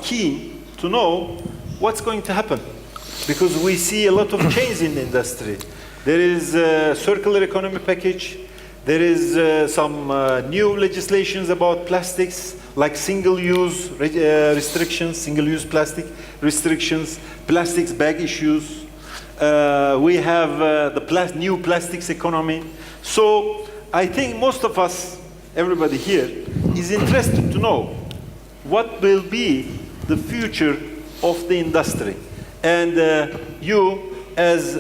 keen to know what's going to happen, because we see a lot of change in the industry. There is a circular economy package. There is some new legislations about plastics, like single-use restrictions, single-use plastic restrictions, plastics bag issues. We have the new plastics economy. So I think most of us, everybody here, is interested to know what will be the future of the industry. And you, as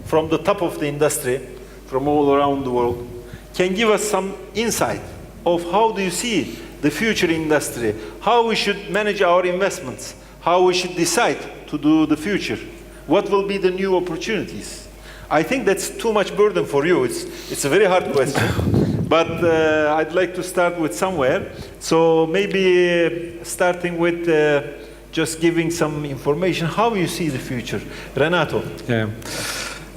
from the top of the industry, from all around the world, can give us some insight of how do you see the future industry, how we should manage our investments, how we should decide to do the future, what will be the new opportunities. I think that's too much burden for you. It's a very hard question, but I'd like to start with somewhere. So maybe starting with just giving some information, how you see the future. Renato. Yeah.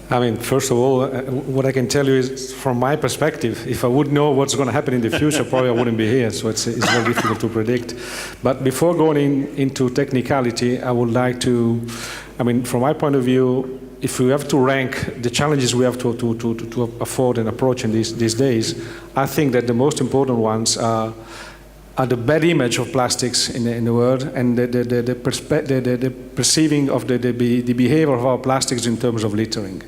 I mean, first of all, what I can tell you is, from my perspective, if I would know what's going to happen in the future, probably I wouldn't be here, so it's very difficult to predict. But before going into technicality, I would like to, I mean, from my point of view, if we have to rank the challenges we have to afford and approach in these days, I think that the most important ones are the bad image of plastics in the world, and the perceiving of the behavior of our plastics in terms of littering.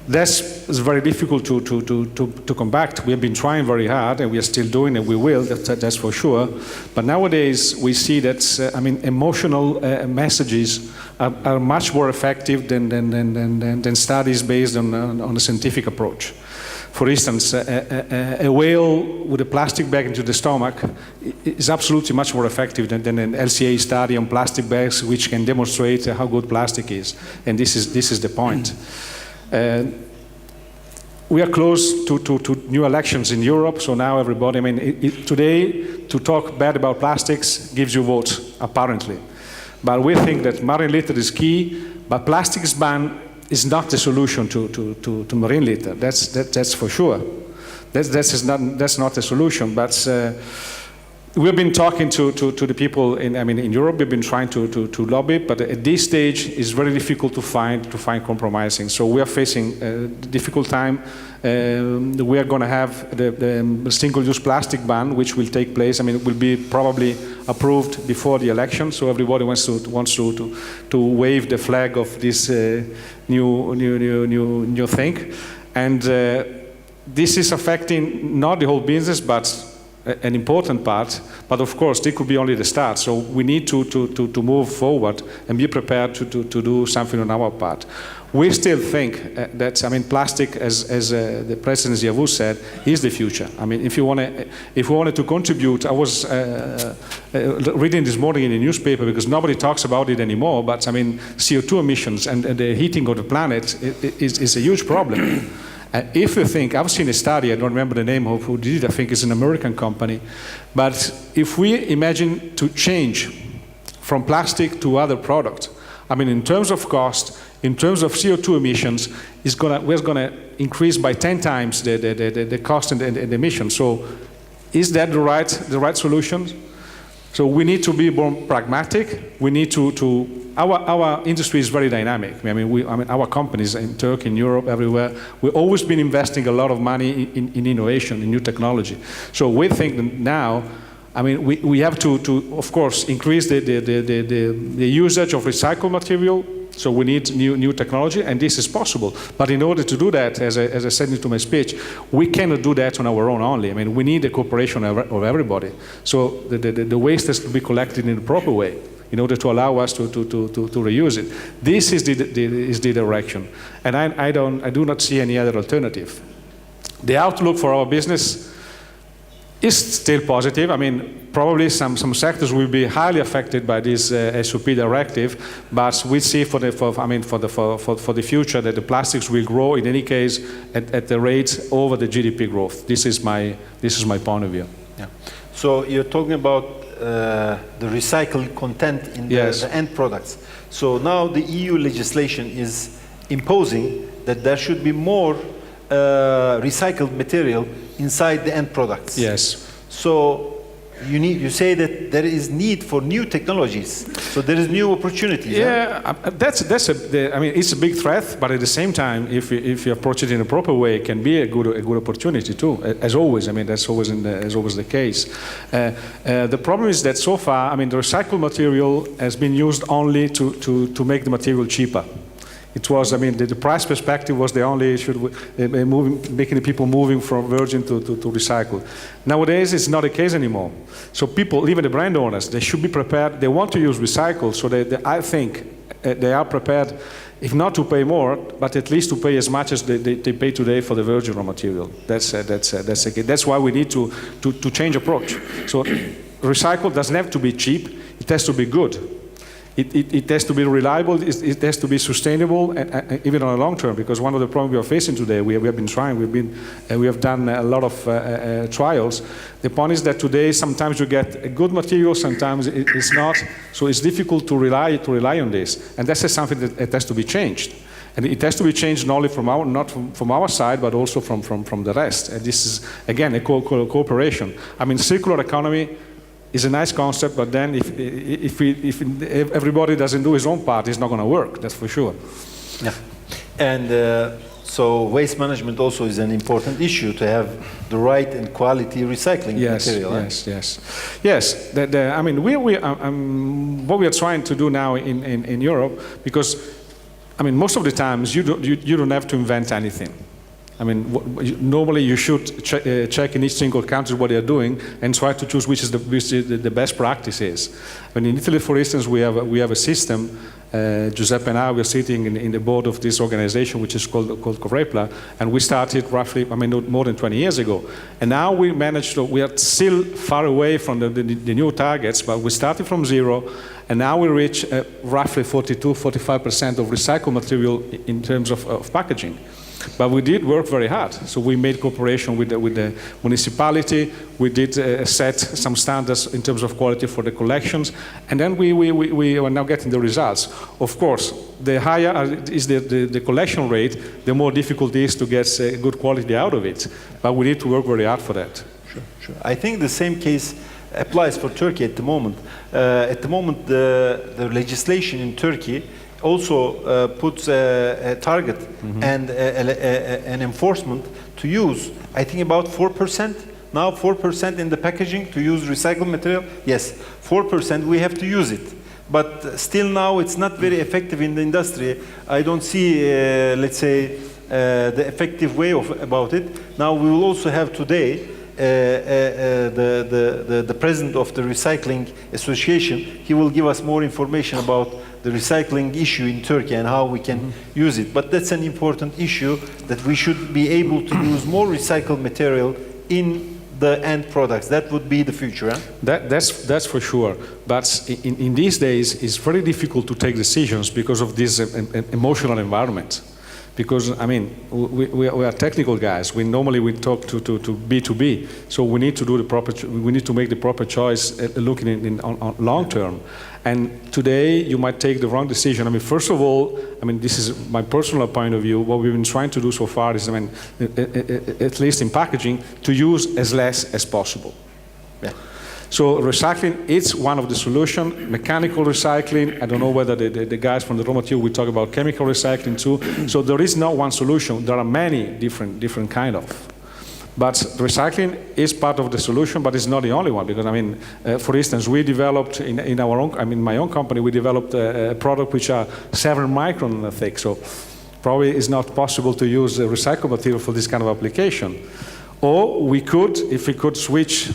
That's very difficult to combat. We have been trying very hard, and we are still doing it. We will, that's for sure. But nowadays, we see that I mean, emotional messages are much more effective than studies based on a scientific approach. For instance, a whale with a plastic bag into the stomach is absolutely much more effective than an LCA study on plastic bags, which can demonstrate how good plastic is. And this is the point. We are close to new elections in Europe, so now everybody, I mean, today, to talk bad about plastics gives you votes, apparently. But we think that marine litter is key, but plastics ban is not the solution to marine litter. That's for sure. That's not the solution. But we've been talking to the people in Europe. We've been trying to lobby, but at this stage, it's very difficult to find compromising. So we are facing a difficult time. We are going to have the single-use plastic ban, which will take place. I mean, it will be probably approved before the election. So everybody wants to wave the flag of this new thing, and this is affecting not the whole business, but an important part, but of course, this could be only the start. So we need to move forward and be prepared to do something on our part. We still think that, I mean, plastic, as the President Ziavou said, is the future. I mean, if we wanted to contribute, I was reading this morning in the newspaper, because nobody talks about it anymore, but I mean, CO2 emissions and the heating of the planet is a huge problem. If you think, I've seen a study, I don't remember the name of who did it, I think it's an American company, but if we imagine to change from plastic to other products, I mean, in terms of cost, in terms of CO2 emissions, we're going to increase by 10 times the cost and the emissions. So is that the right solution? So we need to be more pragmatic. We need our industry is very dynamic. I mean, our companies in Turkey, in Europe, everywhere, we've always been investing a lot of money in innovation, in new technology. So we think that now, I mean, we have to of course, increase the usage of recycled material. So we need new technology, and this is possible. But in order to do that, as I said into my speech, we cannot do that on our own only. I mean, we need the cooperation of everybody. So the waste has to be collected in the proper way in order to allow us to reuse it. This is the direction, and I do not see any other alternative. The outlook for our business is still positive. I mean, probably some sectors will be highly affected by this SOP directive, but we see for the future that the plastics will grow in any case at the rate over the GDP growth. This is my point of view. Yeah. So you're talking about the recycled content in the end products. So now the EU legislation is imposing that there should be more recycled material inside the end products. Yes. So you say that there is need for new technologies, so there is new opportunities. Yeah, I mean, it's a big threat, but at the same time, if you approach it in a proper way, it can be a good opportunity too. As always, I mean, that's always the case. The problem is that so far, I mean, the recycled material has been used only to make the material cheaper. It was, I mean, the price perspective was the only issue, making the people moving from virgin to recycled. Nowadays, it's not the case anymore. So people, even the brand owners, they should be prepared. They want to use recycled, so I think they are prepared, if not to pay more, but at least to pay as much as they pay today for the virgin raw material. That's why we need to change approach. So recycled doesn't have to be cheap. It has to be good. It has to be reliable, it has to be sustainable, even on a long term, because one of the problems we are facing today, we have been trying, we have done a lot of trials. The point is that today sometimes you get a good material, sometimes it's not, so it's difficult to rely on this. And that's something that has to be changed. And it has to be changed not only from our side, but also from the rest. And this is, again, a cooperation. I mean, circular economy is a nice concept, but then if everybody doesn't do his own part, it's not going to work, that's for sure. Yeah. And so waste management also is an important issue, to have the right and quality recycling material. Yes. I mean, what we are trying to do now in Europe, because I mean, most of the times you don't have to invent anything. I mean, normally you should check in each single country what they are doing and try to choose which is the best practices. And in Italy, for instance, we have a system. Giuseppe and I were sitting in the board of this organization, which is called Corepla, and we started roughly, I mean, more than 20 years ago. And now we managed to, we are still far away from the new targets, but we started from zero, and now we reach roughly 42-45% of recycled material in terms of packaging. But we did work very hard. So we made cooperation with the municipality. We did set some standards in terms of quality for the collections. And then we are now getting the results. Of course, the higher is the collection rate, the more difficult it is to get good quality out of it. But we need to work very hard for that. Sure. I think the same case applies for Turkey at the moment. The legislation in Turkey also puts a target and an enforcement to use, I think, about 4%. Now 4% in the packaging to use recycled material. Yes, 4% we have to use it. But still now it's not very effective in the industry. I don't see, let's say, the effective way about it. Now we will also have today the president of the Recycling Association. He will give us more information about the recycling issue in Turkey and how we can use it. But that's an important issue, that we should be able to use more recycled material in the end products. That would be the future. Huh? That's for sure. But in these days, it's very difficult to take decisions because of this emotional environment. Because, I mean, we are technical guys. We normally talk to B2B, so we need to do we need to make the proper choice looking on long term. And today you might take the wrong decision. I mean, first of all, I mean, this is my personal point of view. What we've been trying to do so far is, I mean, at least in packaging, to use as less as possible. Yeah. So recycling is one of the solutions. Mechanical recycling, I don't know whether the guys from the raw material will talk about chemical recycling too. So there is not one solution. There are many different kind of. But recycling is part of the solution, but it's not the only one. Because, I mean, for instance, we developed in our own, I mean, my own company, we developed a product which are 7 micron thick. So probably it's not possible to use recycled material for this kind of application. Or we could, if we could switch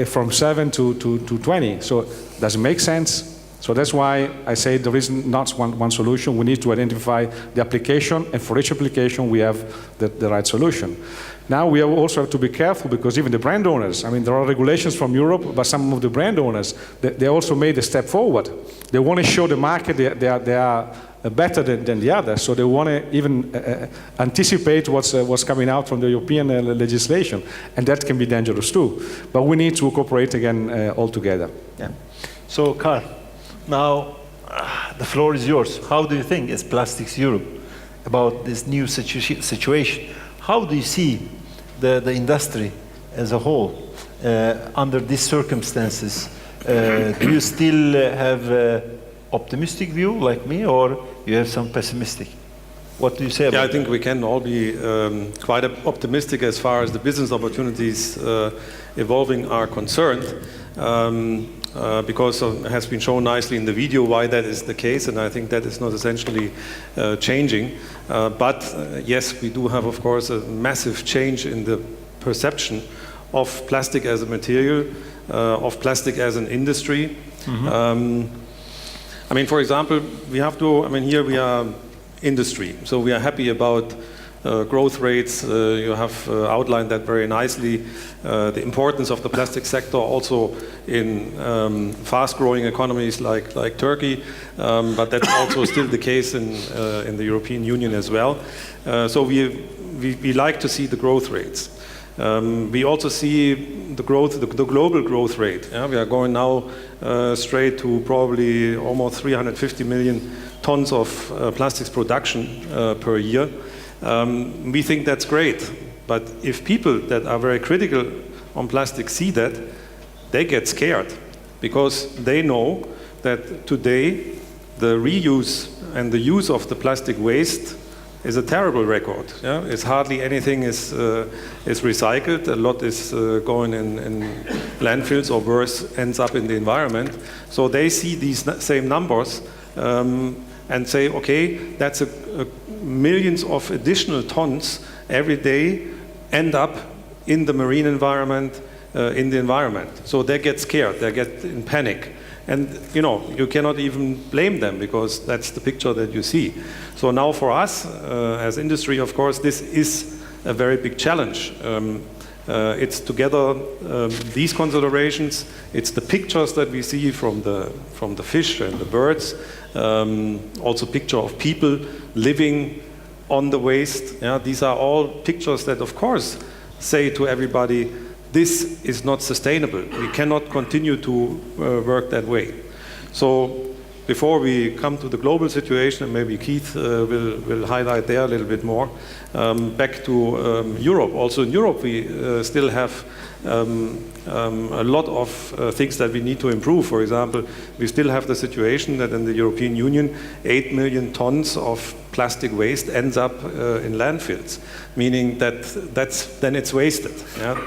from 7 to 20. So does it make sense? So that's why I say there is not one solution. We need to identify the application, and for each application we have the right solution. Now we also have to be careful, because even the brand owners, I mean, there are regulations from Europe, but some of the brand owners, they also made a step forward. They want to show the market they are better than the others, so they want to even anticipate what's coming out from the European legislation, and that can be dangerous too. But we need to cooperate again all together. Yeah. So, Carl, now the floor is yours. How do you think, as Plastics Europe, about this new situation? How do you see the industry as a whole, under these circumstances, do you still have an optimistic view like me, or you have some pessimistic? What do you say about I think we can all be quite optimistic as far as the business opportunities evolving are concerned, because it has been shown nicely in the video why that is the case, and I think that is not essentially changing. But yes, we do have, of course, a massive change in the perception of plastic as a material, of plastic as an industry. I mean, for example, we have to, I mean, here we are industry, so we are happy about growth rates. You have outlined that very nicely. The importance of the plastic sector also in fast-growing economies like Turkey, but that's also still the case in the European Union as well. So we like to see the growth rates. We also see the growth, the global growth rate. Yeah? We are going now straight to probably almost 350 million tons of plastics production per year. We think that's great, but if people that are very critical on plastic see that, they get scared, because they know that today the reuse and the use of the plastic waste is a terrible record. Yeah? It's hardly anything is recycled. A lot is going in landfills, or worse, ends up in the environment. So they see these same numbers and say, okay, that's millions of additional tons every day end up in the marine environment, in the environment. So they get scared, they get in panic. And you know, you cannot even blame them, because that's the picture that you see. So now for us, as industry, of course, this is a very big challenge. It's together these considerations, it's the pictures that we see from the fish and the birds, also picture of people living on the waste. Yeah? These are all pictures that, of course, say to everybody, this is not sustainable. We cannot continue to work that way. So before we come to the global situation, and maybe Keith will highlight there a little bit more, back to Europe. Also in Europe, we still have a lot of things that we need to improve. For example, we still have the situation that in the European Union, 8 million tons of plastic waste ends up in landfills, meaning that then it's wasted. Yeah?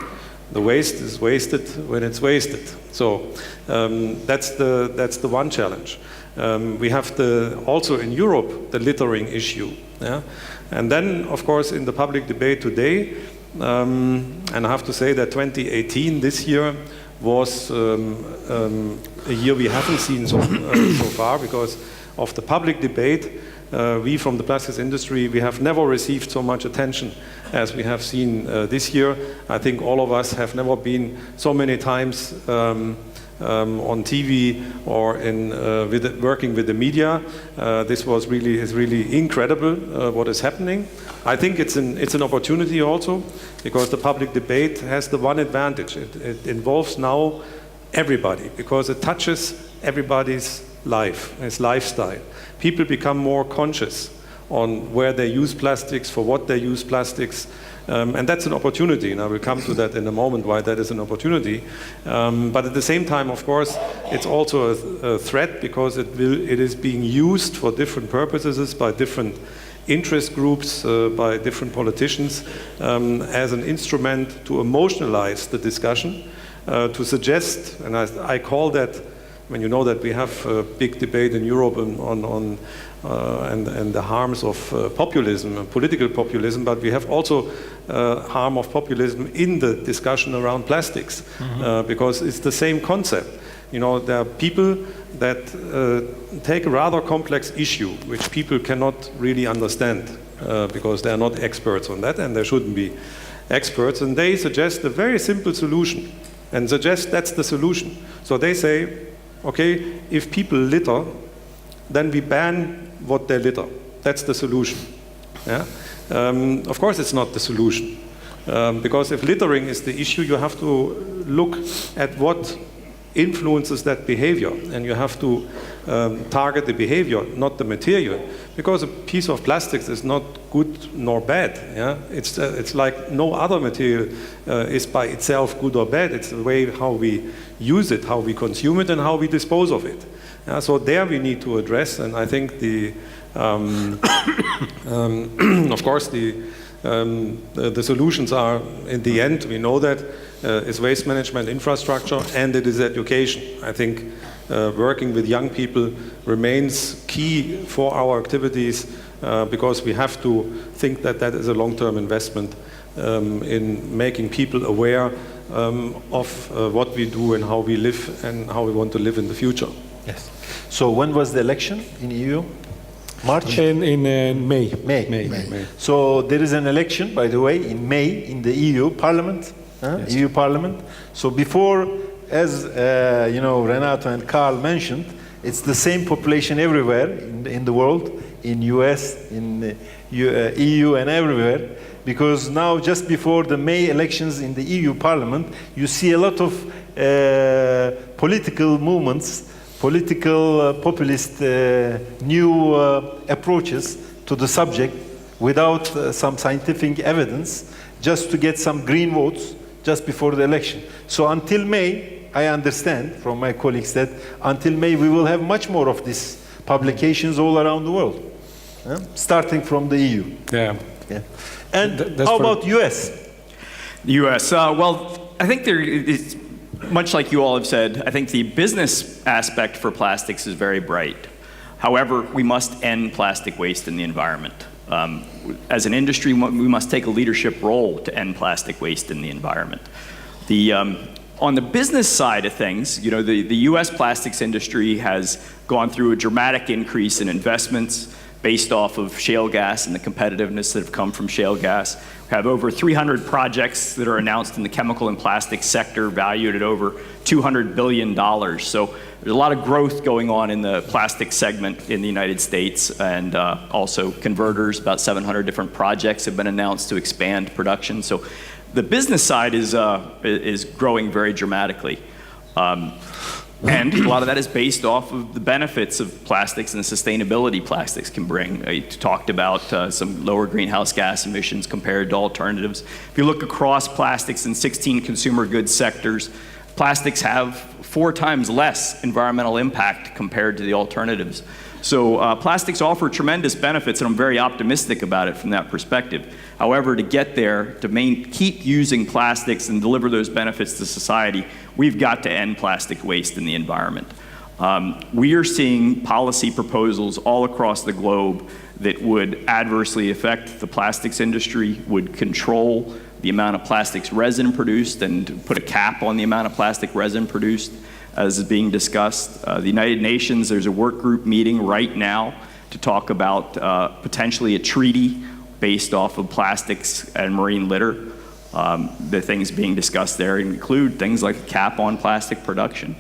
The waste is wasted when it's wasted. So that's the one challenge. We have also in Europe the littering issue. Yeah? And then, of course, in the public debate today, and I have to say that 2018, this year, was a year we haven't seen so far, because of the public debate. We from the plastics industry, we have never received so much attention as we have seen this year. I think all of us have never been so many times on TV or working with the media. This is really incredible what is happening. I think it's an opportunity also, because the public debate has the one advantage. It involves now everybody, because it touches everybody's life, his lifestyle. People become more conscious on where they use plastics, for what they use plastics, and that's an opportunity, and I will come to that in a moment, why that is an opportunity. But at the same time, of course, it's also a threat, because it is being used for different purposes by different interest groups, by different politicians, as an instrument to emotionalize the discussion, to suggest, and I call that, when you know that we have a big debate in Europe on the harms of populism, political populism, but we have also harm of populism in the discussion around plastics, because it's the same concept. You know, there are people that take a rather complex issue, which people cannot really understand, because they are not experts on that, and they shouldn't be experts, and they suggest a very simple solution, and suggest that's the solution. So they say, okay, if people litter, then we ban what they litter. That's the solution. Yeah? Of course it's not the solution. Because if littering is the issue, you have to look at what influences that behavior, and you have to target the behavior, not the material, because a piece of plastics is not good nor bad. Yeah? It's like no other material is by itself good or bad. It's the way how we use it, how we consume it, and how we dispose of it. Yeah? So there we need to address, and I think the of course the solutions are, in the end, we know that is waste management infrastructure, and it is education. I think working with young people remains key for our activities because we have to think that that is a long-term investment in making people aware of what we do and how we live and how we want to live in the future. Yes. So when was the election in EU? March? In May. May. So there is an election, by the way, in May in the EU Parliament. Yes. EU Parliament. So before, as Renato and Carl mentioned, it's the same population everywhere in the world, in US, in EU and everywhere. Because now, just before the May elections in the EU Parliament, you see a lot of political movements, political populist new approaches to the subject without some scientific evidence, just to get some green votes just before the election. So until May, I understand from my colleagues that until May we will have much more of these publications all around the world, starting from the EU. Yeah. And how about US? US, well, I think there is, much like you all have said, I think the business aspect for plastics is very bright. However, we must end plastic waste in the environment. As an industry, we must take a leadership role to end plastic waste in the environment. On the business side of things, the US plastics industry has gone through a dramatic increase in investments based off of shale gas and the competitiveness that have come from shale gas. We have over 300 projects that are announced in the chemical and plastic sector valued at over $200 billion. So there's a lot of growth going on in the plastic segment in the United States, and also converters. About 700 different projects have been announced to expand production. So the business side is growing very dramatically. And a lot of that is based off of the benefits of plastics and the sustainability plastics can bring. I talked about some lower greenhouse gas emissions compared to alternatives. If you look across plastics in 16 consumer goods sectors, plastics have 4 times less environmental impact compared to the alternatives. So plastics offer tremendous benefits, and I'm very optimistic about it from that perspective. However, to get there, to keep using plastics and deliver those benefits to society, we've got to end plastic waste in the environment. We are seeing policy proposals all across the globe that would adversely affect the plastics industry, would control the amount of plastics resin produced and put a cap on the amount of plastic resin produced, as is being discussed. The United Nations, there's a work group meeting right now to talk about potentially a treaty based off of plastics and marine litter. The things being discussed there include things like a cap on plastic production.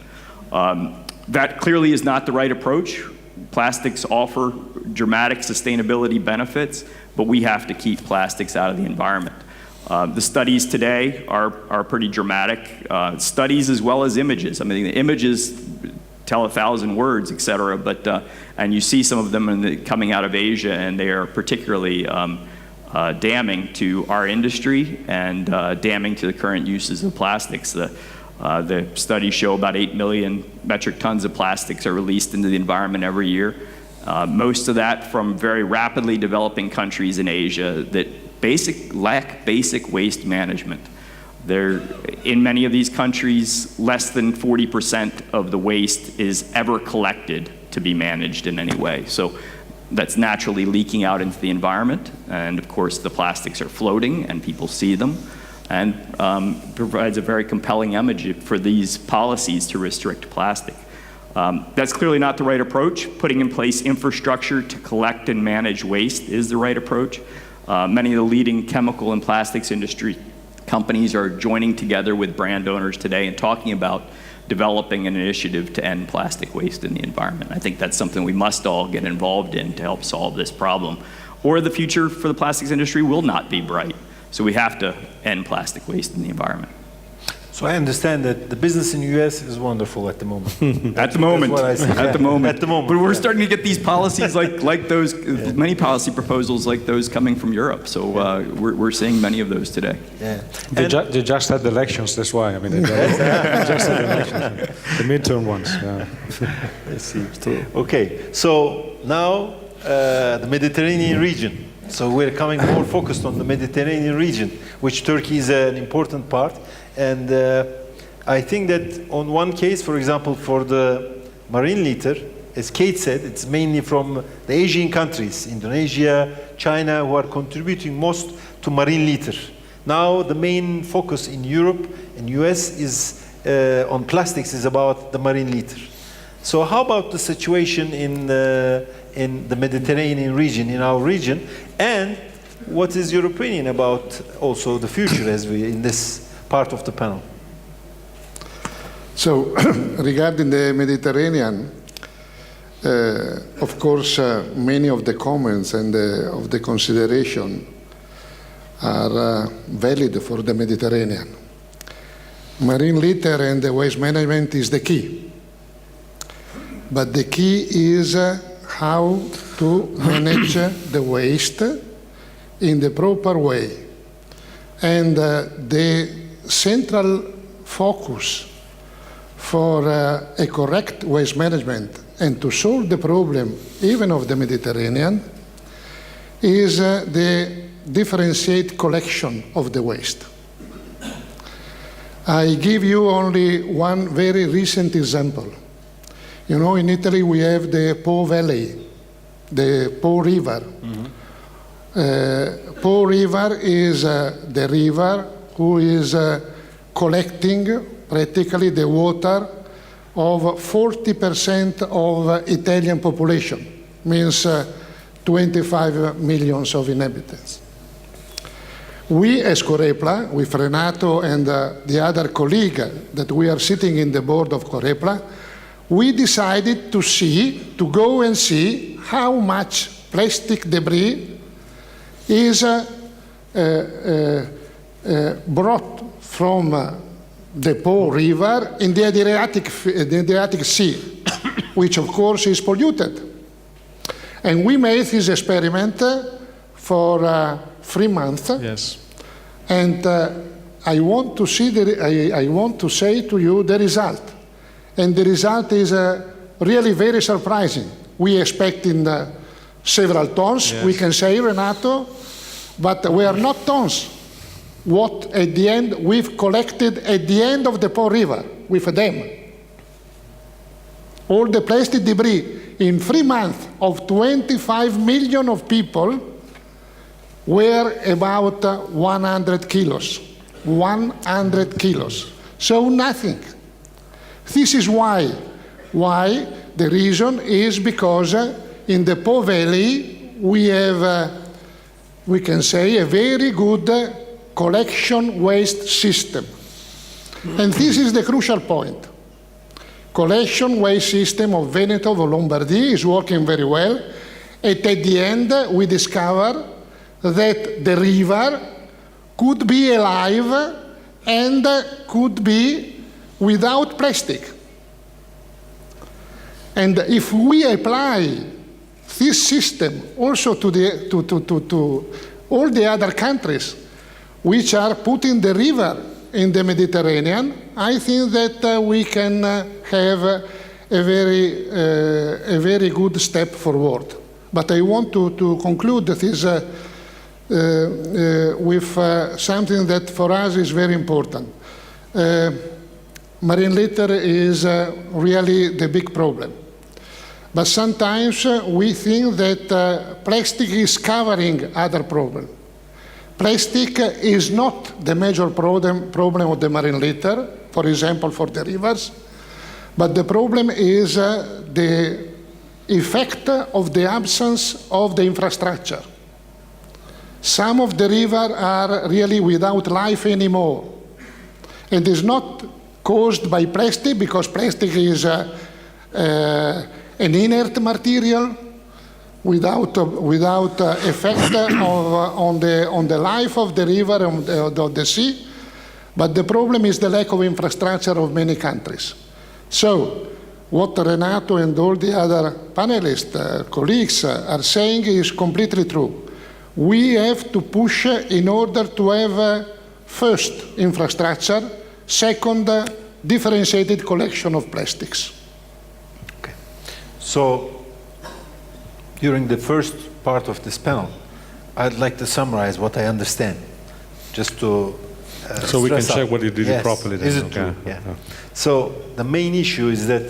That clearly is not the right approach. Plastics offer dramatic sustainability benefits, but we have to keep plastics out of the environment. The studies today are pretty dramatic. Studies as well as images. I mean, the images tell 1,000 words, et cetera, but, and you see some of them coming out of Asia, and they are particularly damning to our industry and damning to the current uses of plastics. The studies show about 8 million metric tons of plastics are released into the environment every year. Most of that from very rapidly developing countries in Asia that lack basic waste management. In many of these countries, less than 40% of the waste is ever collected to be managed in any way. So that's naturally leaking out into the environment, and of course the plastics are floating and people see them, and provides a very compelling image for these policies to restrict plastic. That's clearly not the right approach. Putting in place infrastructure to collect and manage waste is the right approach. Many of the leading chemical and plastics industry companies are joining together with brand owners today and talking about developing an initiative to end plastic waste in the environment. I think that's something we must all get involved in to help solve this problem, or the future for the plastics industry will not be bright. So we have to end plastic waste in the environment. So I understand that the business in the US is wonderful at the moment. At the moment. That's what I see. At the moment. At the moment. But we're yeah. starting to get these policies like those, many policy proposals like those coming from Europe. So we're seeing many of those today. Yeah. They just had elections, that's why. I mean, they just had elections, the midterm ones. Yeah. I see. Okay, so now the Mediterranean region. So we're coming more focused on the Mediterranean region, which Turkey is an important part. And I think that on one case, for example, for the marine litter, as Kate said, it's mainly from the Asian countries, Indonesia, China, who are contributing most to marine litter. Now the main focus in Europe and US is on plastics is about the marine litter. So how about the situation in the Mediterranean region, in our region, and what is your opinion about also the future as we in this part of the panel? So, regarding the Mediterranean, of course, many of the comments and of the consideration are valid for the Mediterranean. Marine litter and the waste management is the key. But the key is how to manage the waste in the proper way. And the central focus for a correct waste management and to solve the problem even of the Mediterranean is the differentiate collection of the waste. I give you only one very recent example. You know, in Italy we have the Po Valley, the Po River. Mm-hmm. Po River is the river who is collecting practically the water of 40% of Italian population, means 25 million of inhabitants. We as Corepla, with Renato and the other colleague that we are sitting in the board of Corepla, we decided to go and see how much plastic debris is brought from the Po River in the Adriatic Sea, which of course is polluted. And we made this experiment for 3 months. Yes. And I want to say to you the result. And the result is really very surprising. We expected several tons, yes. We can say, Renato, but we are not tons. What at the end we've collected at the end of the Po River with them. All the plastic debris in 3 months of 25 million of people were about 100 kilos. 100 kilos. So nothing. This is why. Why? The reason is because in the Po Valley we have, we can say, a very good collection waste system. And this is the crucial point. Collection waste system of Veneto, of Lombardy is working very well. And at the end we discover that the river could be alive and could be without plastic. And if we apply this system also to all the other countries which are putting the river in the Mediterranean, I think that we can have a very good step forward. But I want to conclude this with something that for us is very important. Marine litter is really the big problem. But sometimes we think that plastic is covering other problems. Plastic is not the major problem of the marine litter, for example, for the rivers, but the problem is the effect of the absence of the infrastructure. Some of the rivers are really without life anymore. It is not caused by plastic, because plastic is an inert material without effect on the life of the river and of the sea. But the problem is the lack of infrastructure of many countries. So, what Renato and all the other panelists, colleagues are saying is completely true. We have to push in order to have first, infrastructure, second, differentiated collection of plastics. Okay. So, during the first part of this panel, I'd like to summarize what I understand, just to so we can stress check out. whether you did it properly. Then. Is it Okay. true? Yeah. So the main issue is that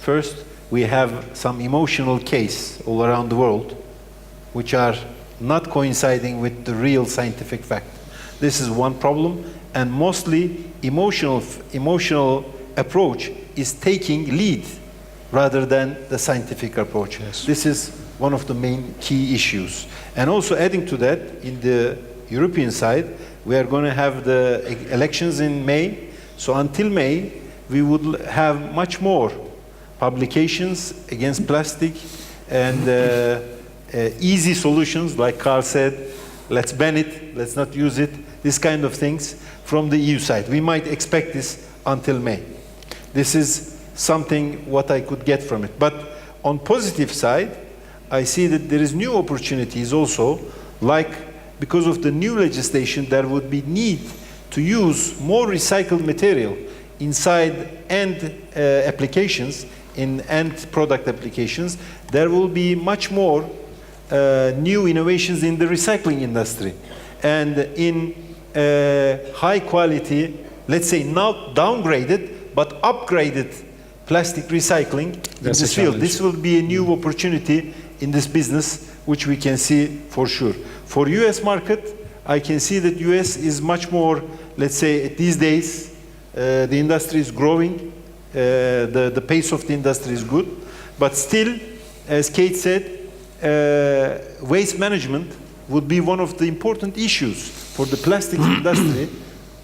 first we have some emotional case all around the world, which are not coinciding with the real scientific fact. This is one problem, and mostly emotional approach is taking lead rather than the scientific approach. Yes. This is one of the main key issues. And also adding to that, in the European side, we are going to have the elections in May. So until May, we would have much more publications against plastic and easy solutions, like Carl said, let's ban it, let's not use it, this kind of things from the EU side. We might expect this until May. This is something what I could get from it. But on positive side, I see that there is new opportunities also, like because of the new legislation, there would be need to use more recycled material inside end applications, in end product applications. There will be much more new innovations in the recycling industry. And in high quality, let's say not downgraded, but upgraded plastic recycling in this field. This will be a new opportunity in this business, which we can see for sure. For US market, I can see that US is much more, let's say, these days, the industry is growing, the pace of the industry is good, but still, as Kate said, waste management would be one of the important issues for the plastics industry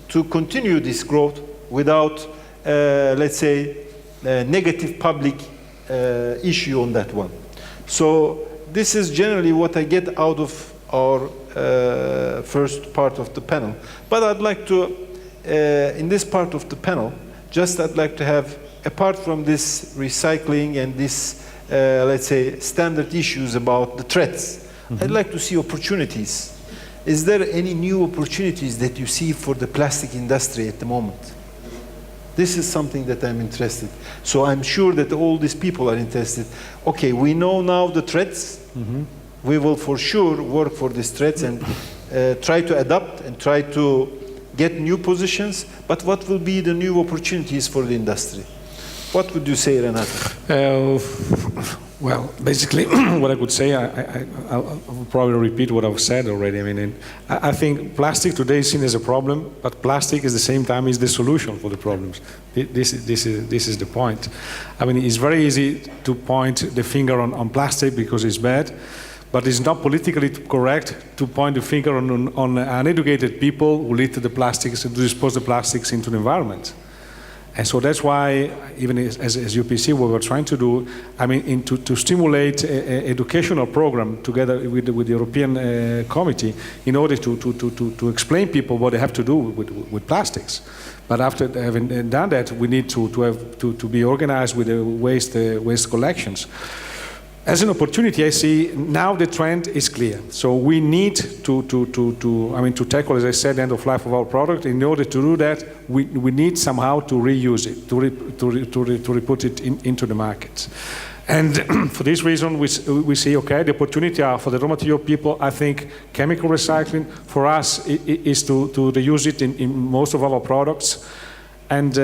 to continue this growth without, let's say, negative public issue on that one. So this is generally what I get out of our first part of the panel. But I'd like to, in this part of the panel, I'd like to have, apart from this recycling and this, let's say, standard issues about the threats, I'd like to see opportunities. Is there any new opportunities that you see for the plastic industry at the moment? This is something that I'm interested. So I'm sure that all these people are interested. Okay, we know now the threats. We will for sure work for these threats and try to adapt and try to get new positions. But what will be the new opportunities for the industry? What would you say, Renato? Well, basically, what I could say, I'll probably repeat what I've said already. I mean, I think plastic today is seen as a problem, but plastic at the same time is the solution for the problems. This is the point. I mean, it's very easy to point the finger on plastic because it's bad, but it's not politically correct to point the finger on uneducated people who litter the plastics and to dispose the plastics into the environment. And so that's why, even as UPC, what we're trying to do, I mean, to stimulate an educational program together with the European Committee in order to explain people what they have to do with plastics. But after having done that, we need to be organized with the waste collections. As an opportunity, I see now the trend is clear. So we need to tackle, as I said, the end of life of our product. In order to do that, we need somehow to reuse it, to re-put it into the market. And for this reason, we see, okay, the opportunity for the raw material people, I think chemical recycling for us is to reuse it in most of our products. And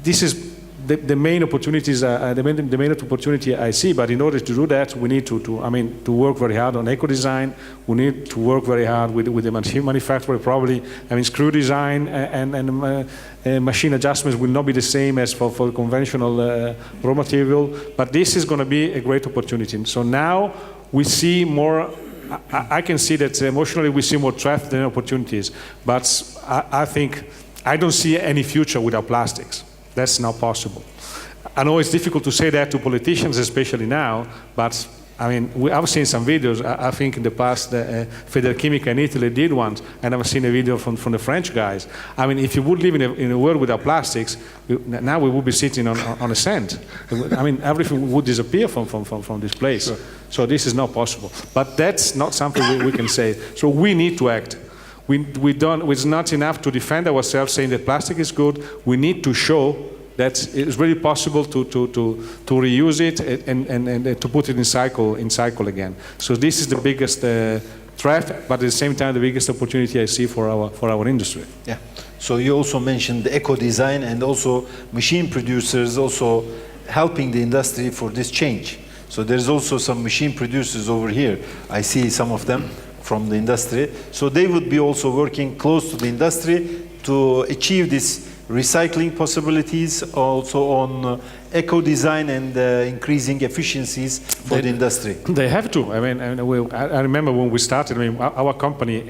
this is the main opportunities, the main opportunity I see. But in order to do that, we need to work very hard on eco-design. We need to work very hard with the machine manufacturer. Probably, screw design and machine adjustments will not be the same as for conventional raw material. But this is going to be a great opportunity. So now we see more. I can see that emotionally we see more threats than opportunities. But I think I don't see any future without plastics. That's not possible. I know it's difficult to say that to politicians, especially now, but I mean, I've seen some videos. I think in the past, Federchimica in Italy did one, and I've seen a video from the French guys. I mean, if you would live in a world without plastics, now we would be sitting on a sand. I mean, everything would disappear from this place. Sure. So this is not possible. But that's not something we can say. So we need to act. It's not enough to defend ourselves saying that plastic is good. We need to show that it's really possible to reuse it and to put it in cycle again. So this is the biggest threat, but at the same time the biggest opportunity I see for our industry. Yeah. So you also mentioned the eco-design and also machine producers also helping the industry for this change. So there's also some machine producers over here. I see some of them from the industry. So they would be also working close to the industry to achieve this recycling possibilities, also on eco-design and increasing efficiencies for the industry. They have to. I mean, I remember when we started, I mean, our company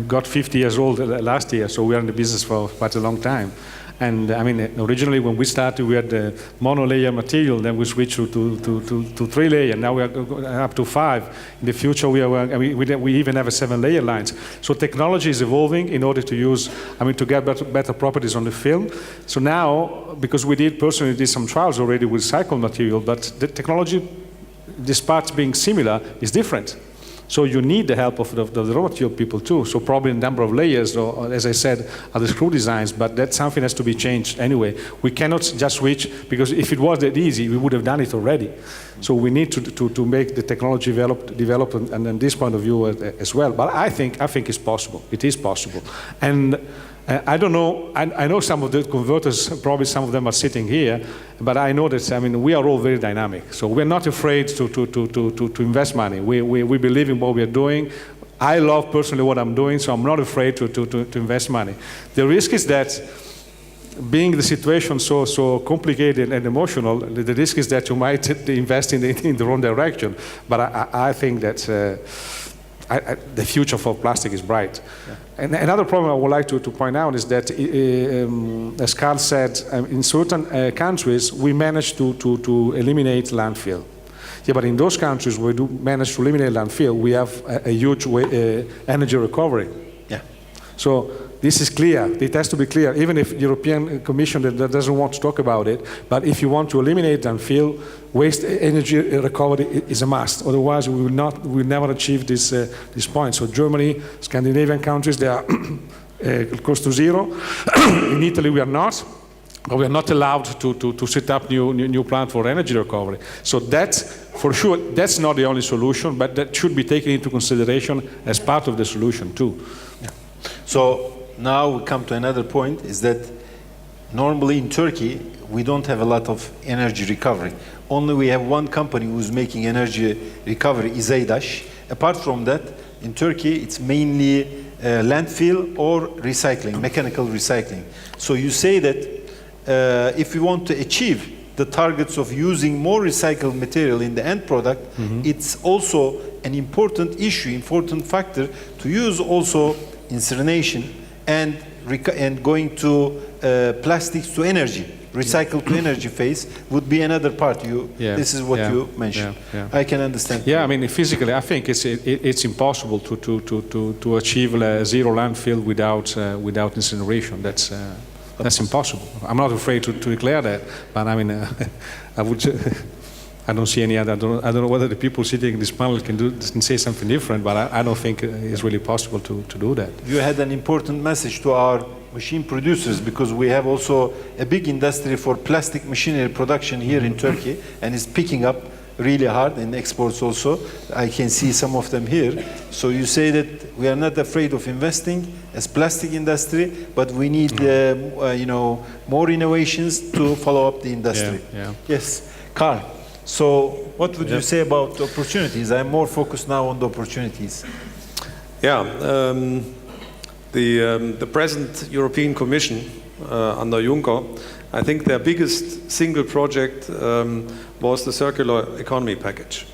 got 50 years old last year, so we are in the business for quite a long time. And I mean, originally when we started, we had the mono-layer material, then we switched to 3-layer. Now we are up to 5. In the future, we even have a 7-layer lines. So technology is evolving in order to use, I mean, to get better properties on the film. So now, because we personally did some trials already with recycled material, but the technology, despite being similar, is different. So you need the help of the raw material people too. So probably a number of layers, or as I said, are the screw designs, but that's something has to be changed anyway. We cannot just switch, because if it was that easy, we would have done it already. So we need to make the technology develop and this point of view as well. But I think it's possible. It is possible. And I don't know, I know some of the converters, probably some of them are sitting here, but I know that, I mean, we are all very dynamic. So we're not afraid to invest money. We believe in what we are doing. I love personally what I'm doing, so I'm not afraid to invest money. The risk is that, being the situation so complicated and emotional, the risk is that you might invest in the wrong direction. But I think that the future for plastic is bright. Yeah. And another problem I would like to point out is that, as Carl said, in certain countries we managed to eliminate landfill. Yeah, but in those countries where we do manage to eliminate landfill, we have a huge energy recovery. Yeah. So this is clear. It has to be clear, even if the European Commission that doesn't want to talk about it. But if you want to eliminate landfill, waste energy recovery is a must. Otherwise, we will never achieve this point. So Germany, Scandinavian countries, they are close to zero. In Italy, we are not. But we are not allowed to set up new plant for energy recovery. So that's, for sure, that's not the only solution, but that should be taken into consideration as part of the solution too. Yeah. So now we come to another point, is that normally in Turkey, we don't have a lot of energy recovery. Only we have one company who's making energy recovery, İzeydaş. Apart from that, in Turkey, it's mainly landfill or recycling, mechanical recycling. So you say that if we want to achieve the targets of using more recycled material in the end product, it's also an important issue, important factor to use also incineration and going to plastics to energy, recycled to energy phase would be another part. This is what you mentioned. I can understand. Yeah, I mean, physically, I think it's impossible to achieve zero landfill without incineration. That's impossible. I'm not afraid to declare that, but I mean, I don't see any other. I don't know whether the people sitting in this panel can say something different, but I don't think it's really possible to do that. You had an important message to our machine producers, because we have also a big industry for plastic machinery production here in Turkey, and it's picking up really hard in exports also. I can see some of them here. So you say that we are not afraid of investing as plastic industry, but we need more innovations to follow up the industry. Yes, Carl. So what would you say about the opportunities? I'm more focused now on the opportunities. Yeah, the present European Commission under Juncker, I think their biggest single project was the circular economy package.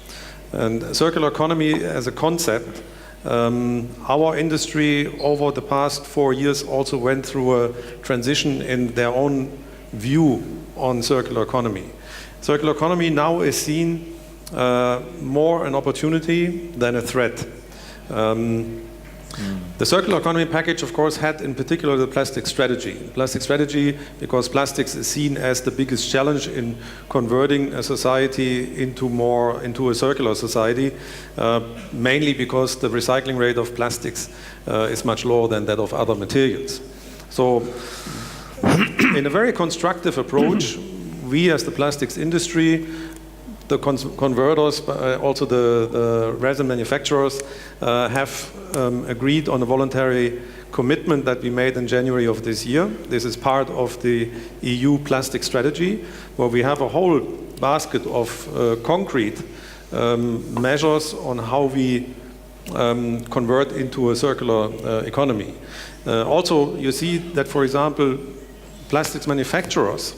And circular economy as a concept, our industry over the past 4 years also went through a transition in their own view on circular economy. Circular economy now is seen more an opportunity than a threat. The circular economy package, of course, had in particular the plastic strategy. Plastic strategy, because plastics is seen as the biggest challenge in converting a society into a circular society, mainly because the recycling rate of plastics is much lower than that of other materials. So, in a very constructive approach, we as the plastics industry, the converters, also the resin manufacturers have agreed on a voluntary commitment that we made in January of this year. This is part of the EU plastic strategy, where we have a whole basket of concrete measures on how we convert into a circular economy. Also, you see that, for example, plastics manufacturers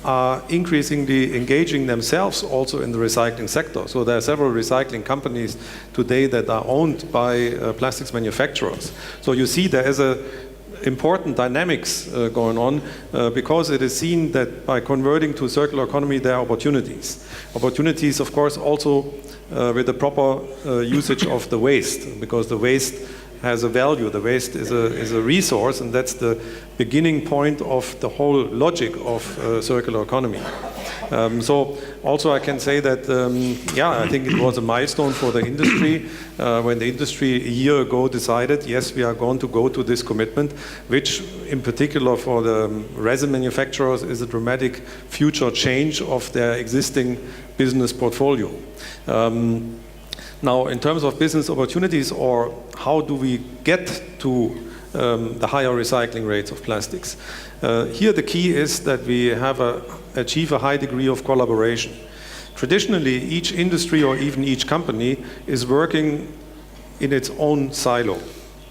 are increasingly engaging themselves also in the recycling sector. So there are several recycling companies today that are owned by plastics manufacturers. So you see there is a important dynamics going on because it is seen that by converting to a circular economy there are opportunities. Opportunities, of course, also with the proper usage of the waste, because the waste has a value. The waste is a resource, and that's the beginning point of the whole logic of circular economy. So also I can say that, I think it was a milestone for the industry when the industry a year ago decided, yes, we are going to go to this commitment, which in particular for the resin manufacturers is a dramatic future change of their existing business portfolio. Now, in terms of business opportunities, or how do we get to the higher recycling rates of plastics? Here the key is that we achieve a high degree of collaboration. Traditionally, each industry or even each company is working in its own silo.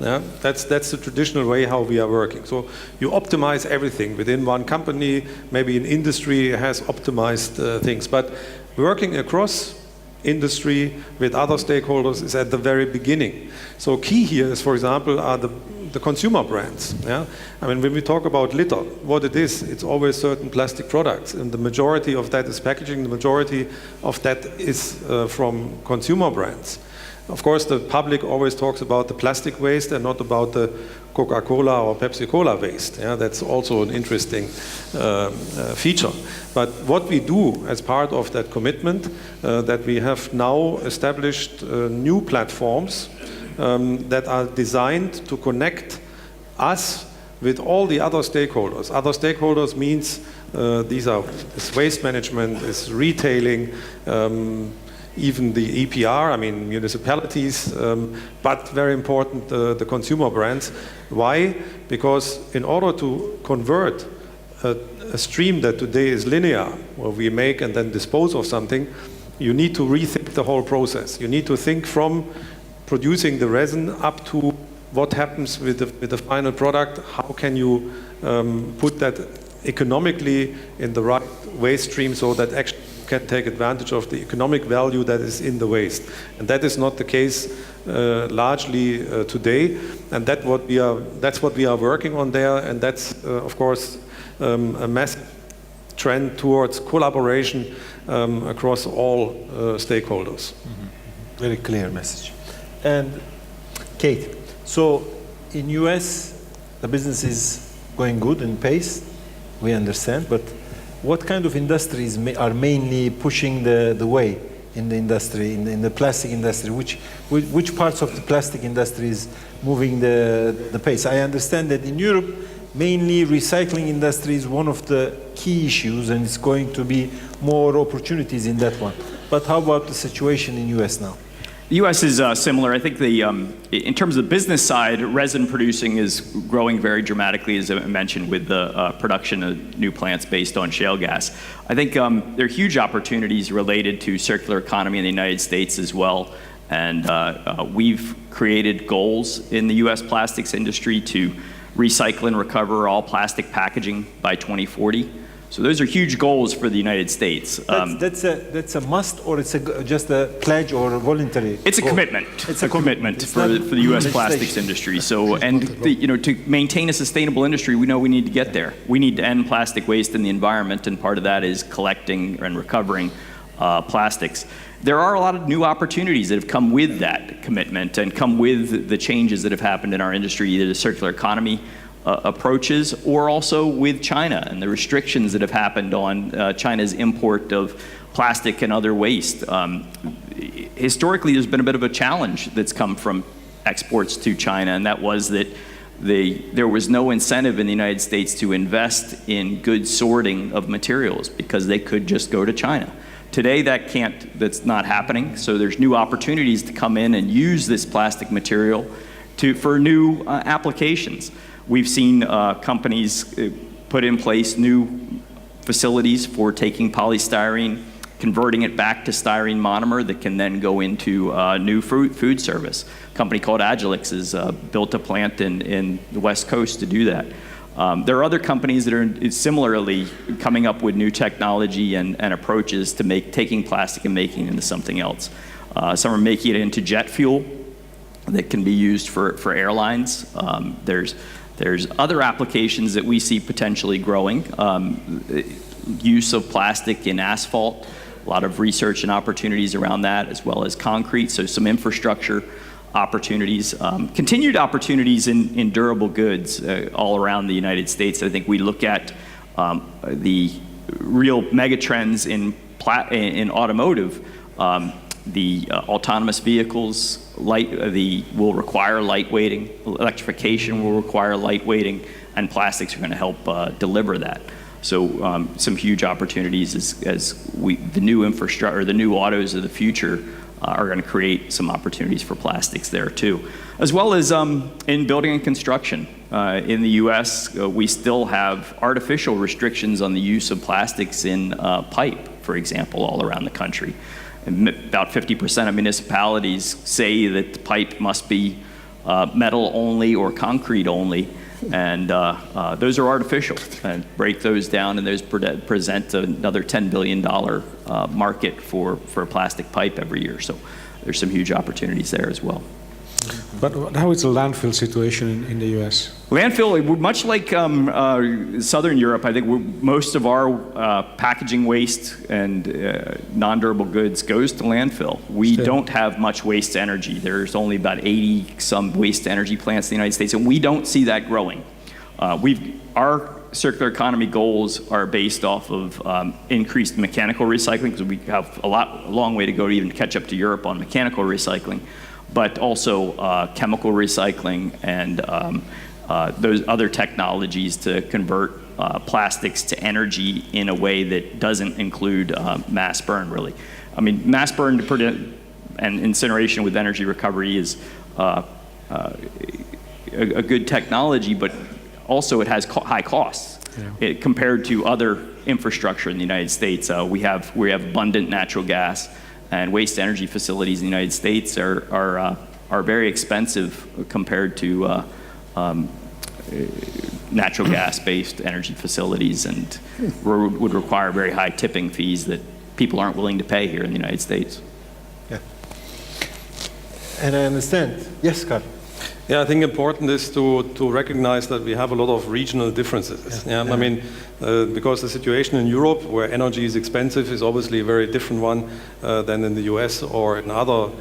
Yeah? That's the traditional way how we are working. So you optimize everything within one company. Maybe an industry has optimized things, but working across industry with other stakeholders is at the very beginning. So key here is, for example, are the consumer brands. Yeah? I mean, when we talk about litter, what it is, it's always certain plastic products, and the majority of that is packaging, the majority of that is from consumer brands. Of course, the public always talks about the plastic waste and not about the Coca-Cola or Pepsi-Cola waste. Yeah, that's also an interesting feature. But what we do as part of that commitment, that we have now established new platforms that are designed to connect us with all the other stakeholders. Other stakeholders means it's waste management, it's retailing, even the EPR, I mean municipalities, but very important, the consumer brands. Why? Because in order to convert a stream that today is linear, where we make and then dispose of something, you need to rethink the whole process. You need to think from producing the resin up to what happens with the final product. How can you put that economically in the right waste stream so that actually can take advantage of the economic value that is in the waste. And that is not the case largely today, and that's what we are working on there, and that's of course a massive trend towards collaboration across all stakeholders. Mm-hmm. Very clear message. And Kate, so in US the business is going good in pace, we understand, but what kind of industries are mainly pushing the way in the industry, in the plastic industry? Which parts of the plastic industry is moving the pace? I understand that in Europe, mainly recycling industry is one of the key issues, and it's going to be more opportunities in that one. But how about the situation in US now? The U.S. is similar. I think in terms of the business side, resin producing is growing very dramatically, as I mentioned, with the production of new plants based on shale gas. I think there are huge opportunities related to circular economy in the United States as well. And we've created goals in the U.S. plastics industry to recycle and recover all plastic packaging by 2040. So those are huge goals for the United States. That's a must, or it's just a pledge or a voluntary? It's a commitment. It's a commitment for the U.S. plastics industry. So, and to maintain a sustainable industry, we know we need to get there. We need to end plastic waste in the environment, and part of that is collecting and recovering plastics. There are a lot of new opportunities that have come with that commitment and come with the changes that have happened in our industry, either the circular economy approaches or also with China and the restrictions that have happened on China's import of plastic and other waste. Historically, there's been a bit of a challenge that's come from exports to China, and that was that there was no incentive in the United States to invest in good sorting of materials because they could just go to China. Today, that's not happening, so there's new opportunities to come in and use this plastic material for new applications. We've seen companies put in place new facilities for taking polystyrene, converting it back to styrene monomer that can then go into new food service. A company called Gelecekte has built a plant in the West Coast to do that. There are other companies that are similarly coming up with new technology and approaches to taking plastic and making it into something else. Some are making it into jet fuel that can be used for airlines. There's other applications that we see potentially growing. Use of plastic in asphalt, a lot of research and opportunities around that, as well as concrete, so some infrastructure opportunities. Continued opportunities in durable goods all around the United States. I think we look at the real megatrends in automotive. The autonomous vehicles will require lightweighting, electrification will require lightweighting, and plastics are going to help deliver that. So some huge opportunities as the new infrastructure, or the new autos of the future are going to create some opportunities for plastics there too. As well as in building and construction. In the US, we still have artificial restrictions on the use of plastics in pipe, for example, all around the country. And about 50% of municipalities say that the pipe must be metal only or concrete only, and those are artificial. And break those down, and those present another $10 billion market for plastic pipe every year. So there's some huge opportunities there as well. But how is the landfill situation in the US? Landfill, much like Southern Europe, I think most of our packaging waste and non-durable goods goes to landfill. We don't have much waste energy. There's only about 80 some waste energy plants in the United States, and we don't see that growing. Our circular economy goals are based off of increased mechanical recycling, because we have a long way to go to even catch up to Europe on mechanical recycling, but also chemical recycling and those other technologies to convert plastics to energy in a way that doesn't include mass burn, really. I mean, mass burn and incineration with energy recovery is a good technology, but also it has high costs compared to other infrastructure in the United States. We have abundant natural gas, and waste energy facilities in the United States are very expensive compared to natural gas-based energy facilities, and would require very high tipping fees that people aren't willing to pay here in the United States. Yeah. And I understand. Yes, Scott. Yeah, I think important is to recognize that we have a lot of regional differences. Yeah. I mean, because the situation in Europe, where energy is expensive, is obviously a very different one than in the US or in other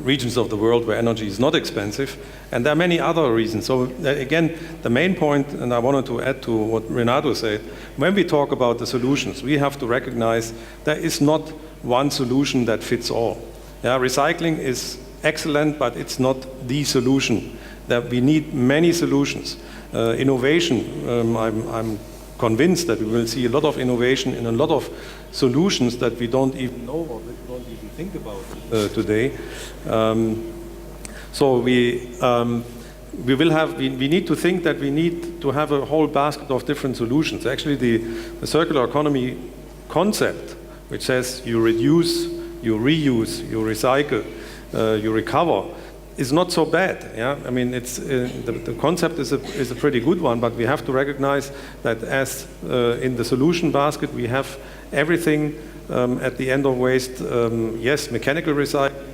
regions of the world where energy is not expensive. And there are many other reasons. So again, the main point, and I wanted to add to what Renato said, when we talk about the solutions, we have to recognize there is not one solution that fits all. Yeah, recycling is excellent, but it's not the solution. That we need many solutions. Innovation, I'm convinced that we will see a lot of innovation in a lot of solutions that we don't even know or that we don't even think about today. So we need to think that we need to have a whole basket of different solutions. Actually, the circular economy concept, which says you reduce, you reuse, you recycle, you recover, is not so bad. Yeah, I mean, it's the concept is a pretty good one, but we have to recognize that as in the solution basket we have everything at the end of waste. Yes, mechanical recycling.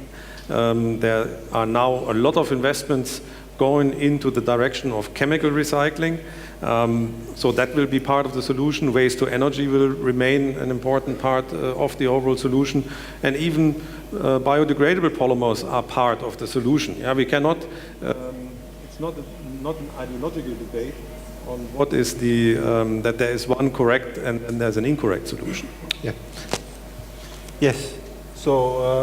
There are now a lot of investments going into the direction of chemical recycling. So that will be part of the solution. Waste to energy will remain an important part of the overall solution. And even biodegradable polymers are part of the solution. Yeah, we cannot, it's not an ideological debate on what is the, that there is one correct and there's an incorrect solution. Yeah. Yes. So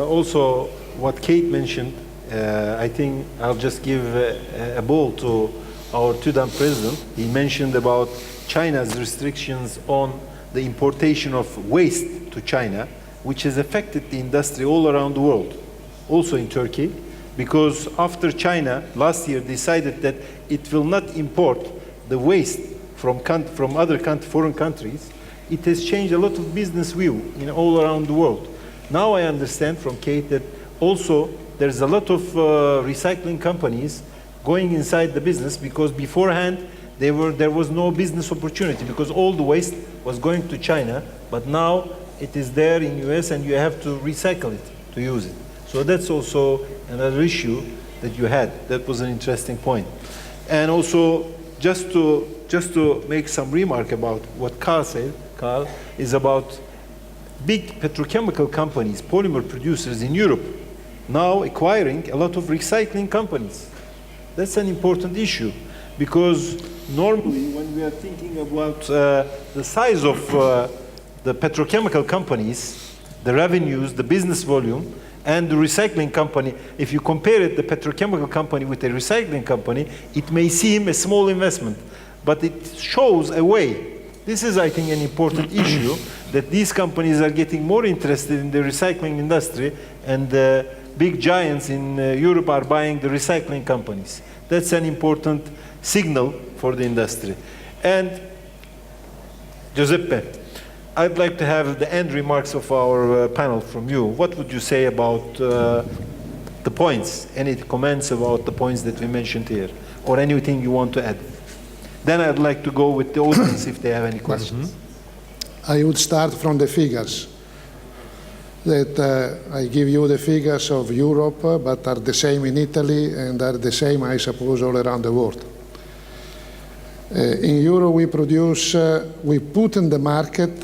also what Kate mentioned, I think I'll just give a ball to our Tudan president. He mentioned about China's restrictions on the importation of waste to China, which has affected the industry all around the world, also in Turkey, because after China last year decided that it will not import the waste from other foreign countries, it has changed a lot of business view in all around the world. Now I understand from Kate that also there's a lot of recycling companies going inside the business, because beforehand there was no business opportunity because all the waste was going to China, but now it is there in US and you have to recycle it to use it. So that's also another issue that you had. That was an interesting point. And also just to make some remark about what Carl said, Carl, is about big petrochemical companies, polymer producers in Europe, now acquiring a lot of recycling companies. That's an important issue, because normally when we are thinking about the size of the petrochemical companies, the revenues, the business volume, and the recycling company, if you compare it, the petrochemical company with the recycling company, it may seem a small investment, but it shows a way. This is, I think, an important issue, that these companies are getting more interested in the recycling industry, and the big giants in Europe are buying the recycling companies. That's an important signal for the industry. And Giuseppe, I'd like to have the end remarks of our panel from you. What would you say about the points? Any comments about the points that we mentioned here? Or anything you want to add? Then I'd like to go with the audience if they have any questions. I would start from the figures. That I give you the figures of Europe, but are the same in Italy and are the same, I suppose, all around the world. In Europe, we produce, we put in the market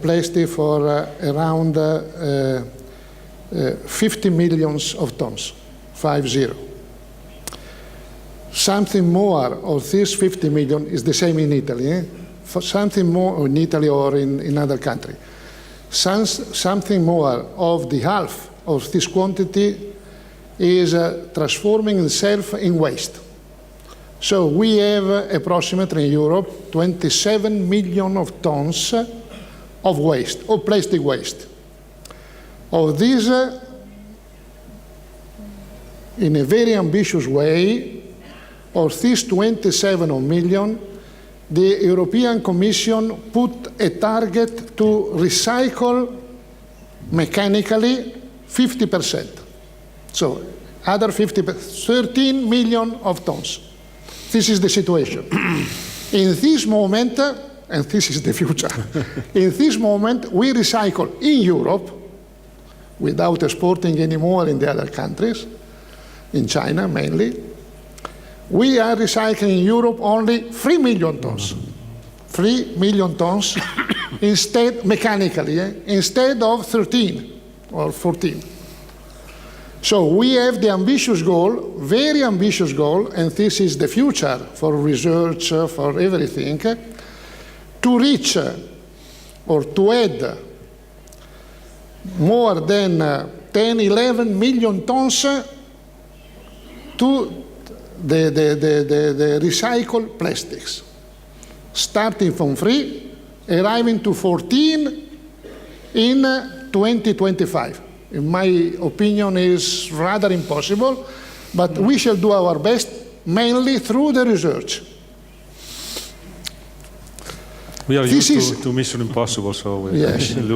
plastic for around 50 million of tons, 50. Something more of this 50 million is the same in Italy. For something more in Italy or in other countries. Something more of the half of this quantity is transforming itself in waste. So we have approximately in Europe 27 million of tons of waste, of plastic waste. Of these, in a very ambitious way, of these 27 million, the European Commission put a target to recycle mechanically 50%. So other 50%, 13 million of tons. This is the situation. In this moment, and this is the future, in this moment we recycle in Europe, without exporting anymore in the other countries, in China mainly, we are recycling in Europe only 3 million tons. 3 million tons instead, mechanically, instead of 13 or 14. So we have the ambitious goal, very ambitious goal, and this is the future for research, for everything, to reach or to add more than 10, 11 million tons to the recycled plastics, starting from 3, arriving to 14 in 2025. In my opinion, is rather impossible, but we shall do our best, mainly through the research. We are used to Mission Impossible, so we do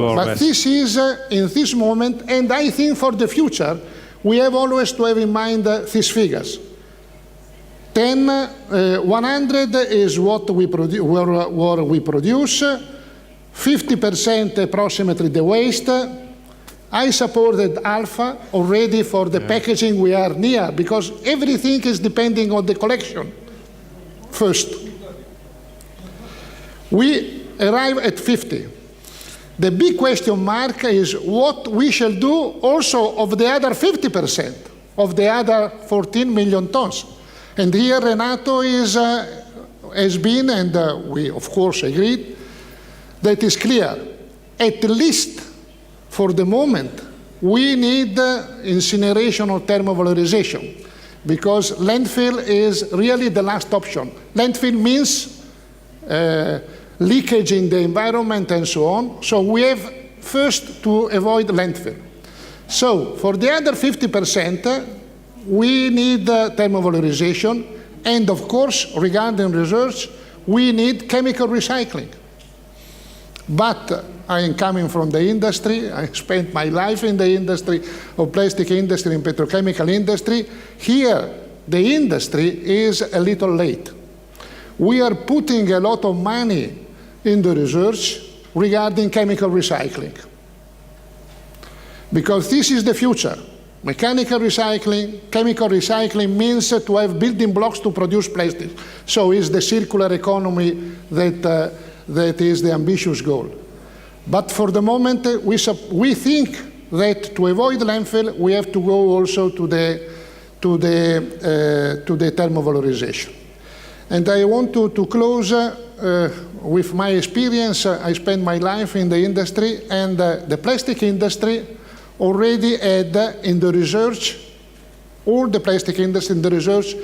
our best. But this is, in this moment, and I think for the future, we have always to have in mind these figures. 100 is what we produce, 50% approximately the waste, I supported Alpha already for the packaging we are near, because everything is depending on the collection first. We arrive at 50. The big question mark is what we shall do also of the other 50%, of the other 14 million tons. And here Renato has been, and we of course agreed, that is clear. At least for the moment, we need incineration or thermovalorization, because landfill is really the last option. Landfill means leakage in the environment and so on. So we have first to avoid landfill. So for the other 50%, we need thermovalorization. And of course, regarding research, we need chemical recycling. But I am coming from the industry. I spent my life in the industry of plastic industry and petrochemical industry. Here, the industry is a little late. We are putting a lot of money in the research regarding chemical recycling, because this is the future. Mechanical recycling, chemical recycling means to have building blocks to produce plastic. So it's the circular economy that is the ambitious goal. But for the moment, we think that to avoid landfill, we have to go also to the thermovalorization. And I want to close with my experience. I spent my life in the industry, and the plastic industry already had in the research, all the plastic industry in the research,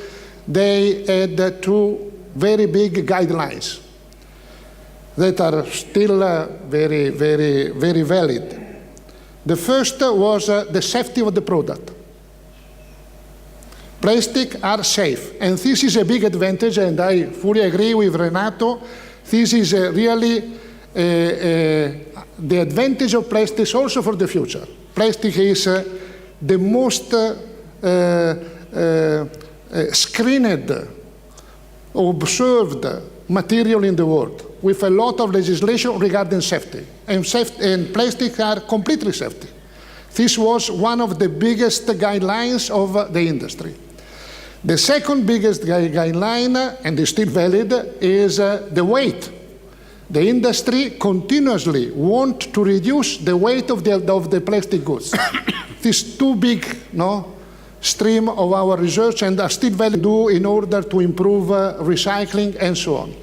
they had two very big guidelines that are still very, very, very valid. The first was the safety of the product. Plastic are safe, and this is a big advantage, and I fully agree with Renato. This is really the advantage of plastics also for the future. Plastic is the most screened, observed material in the world, with a lot of legislation regarding safety. And plastics are completely safety. This was one of the biggest guidelines of the industry. The second biggest guideline, and is still valid, is the weight. The industry continuously wants to reduce the weight of the plastic goods. This is too big stream of our research, and are still valid in order to improve recycling and so on.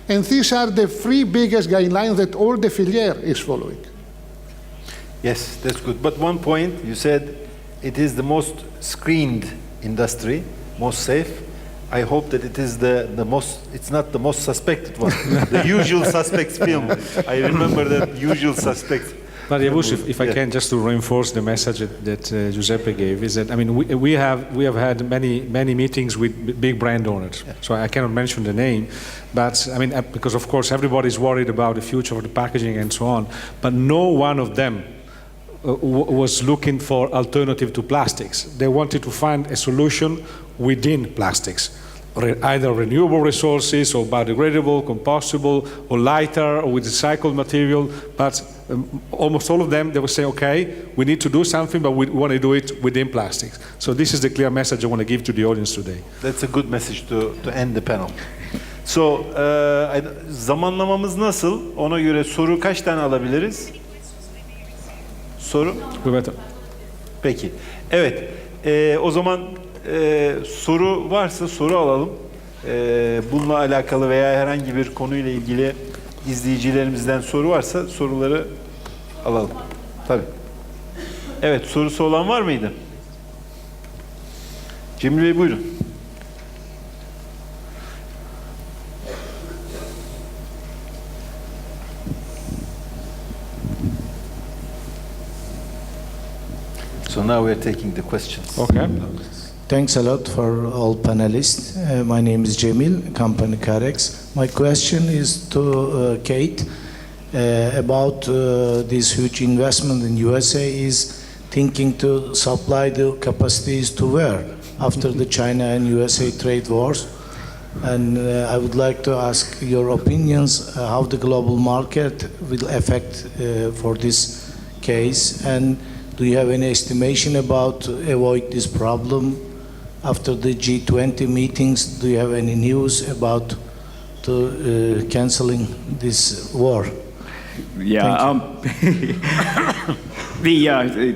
And these are the three biggest guidelines that all the filière is following. Yes, that's good. But one point, you said it is the most screened industry, most safe. I hope that it is the most, it's not the most suspected one. The Usual Suspects film. I remember that Usual Suspects. But Yavuz, if I can, just to reinforce the message that Giuseppe gave, is that, I mean, we have had many meetings with big brand owners. Yeah. So I cannot mention the name, but I mean, because of course everybody's worried about the future of the packaging and so on, but no one of them was looking for alternative to plastics. They wanted to find a solution within plastics, either renewable resources or biodegradable, compostable, or lighter, or with recycled material. But almost all of them, they would say, okay, we need to do something, but we want to do it within plastics. So this is the clear message I want to give to the audience today. That's a good message to end the panel. So, zamanlamamız nasıl? Ona göre soru kaç tane alabiliriz? Soru? Peki. Evet. O zaman soru varsa soru alalım. Bununla alakalı veya herhangi bir konuyla ilgili izleyicilerimizden soru varsa soruları alalım. Tabii. Evet, sorusu olan var mıydı? Cemil Bey buyurun. So now we are taking the questions. Okay. Thanks a lot for all panelists. My name is Cemil, company Carex. My question is to Kate about this huge investment in USA is thinking to supply the capacities to where after the China and USA trade wars. And I would like to ask your opinions how the global market will affect for this case. And Do you have any estimation about avoid this problem after the G20 meetings? Do you have any news about canceling this war? Yeah,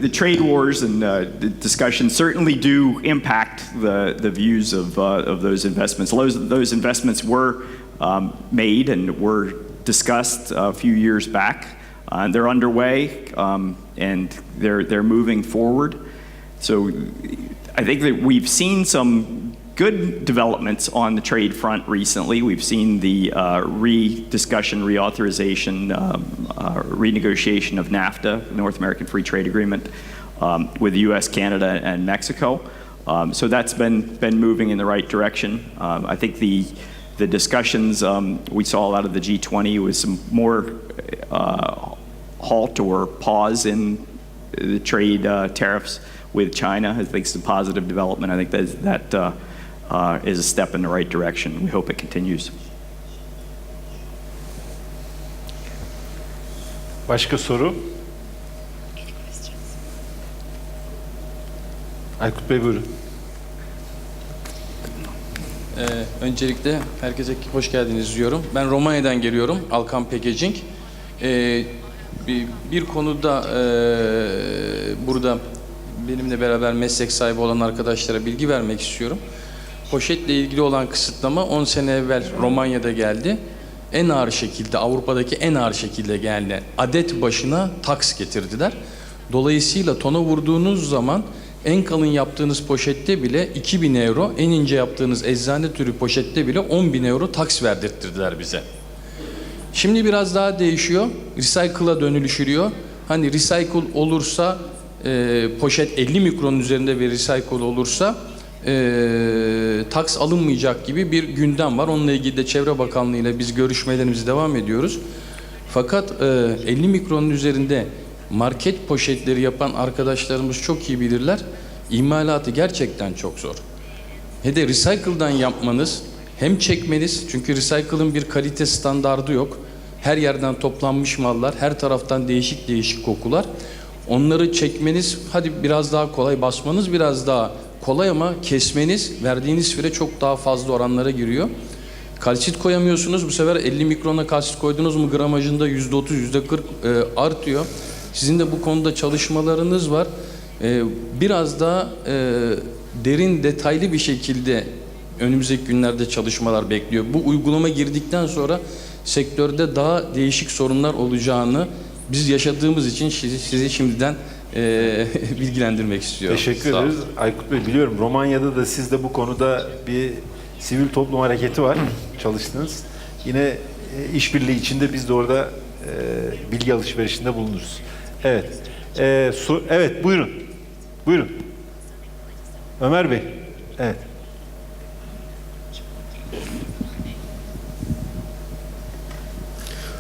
the trade wars and the discussions certainly do impact the views of those investments. Those investments were made and were discussed a few years back. They're underway and they're moving forward. So I think that we've seen some good developments on the trade front recently. We've seen the rediscussion, reauthorization, renegotiation of NAFTA, North American Free Trade Agreement, with the U.S., Canada, and Mexico. So that's been moving in the right direction. I think the discussions we saw out of the G20 was some more halt or pause in the trade tariffs with China. I think it's a positive development. I think that is a step in the right direction. We hope it continues. Başka soru? Aykut Bey buyurun. Öncelikle herkese hoş geldiniz diyorum. Ben Romanya'dan geliyorum, Alkan Packaging. Bir konuda burada benimle beraber meslek sahibi olan arkadaşlara bilgi vermek istiyorum. Poşetle ilgili olan kısıtlama 10 sene evvel Romanya'da geldi. En ağır şekilde, Avrupa'daki en ağır şekilde geldi. Adet başına taks getirdiler. Dolayısıyla tona vurduğunuz zaman en kalın yaptığınız poşette bile 2.000 euro, en ince yaptığınız eczane türü poşette bile 10.000 euro taks verdirttirdiler bize. Şimdi biraz daha değişiyor. Recycle'a dönülüşüyor. Hani recycle olursa, poşet 50 mikronun üzerinde bir recycle olursa taks alınmayacak gibi bir gündem var. Onunla ilgili de Çevre Bakanlığı ile biz görüşmelerimize devam ediyoruz. Fakat 50 mikronun üzerinde market poşetleri yapan arkadaşlarımız çok iyi bilirler. İmalatı gerçekten çok zor. He de recycle'dan yapmanız, hem çekmeniz, çünkü recycle'ın bir kalite standardı yok. Her yerden toplanmış mallar, her taraftan değişik değişik kokular. Onları çekmeniz, hadi biraz daha kolay, basmanız biraz daha kolay ama kesmeniz, verdiğiniz süre çok daha fazla oranlara giriyor. Kalsit koyamıyorsunuz, bu sefer 50 mikrona kalsit koydunuz mu gramajında %30, %40 artıyor. Sizin de bu konuda çalışmalarınız var. Biraz daha derin, detaylı bir şekilde önümüzdeki günlerde çalışmalar bekliyor. Bu uygulama girdikten sonra sektörde daha değişik sorunlar olacağını biz yaşadığımız için sizi şimdiden bilgilendirmek istiyorum. Teşekkür ederiz. Aykut Bey, biliyorum Romanya'da da sizde bu konuda bir sivil toplum hareketi var. Çalıştınız. Yine işbirliği içinde biz de orada bilgi alışverişinde bulunuruz. Evet. Evet, buyurun. Buyurun. Ömer Bey. Evet.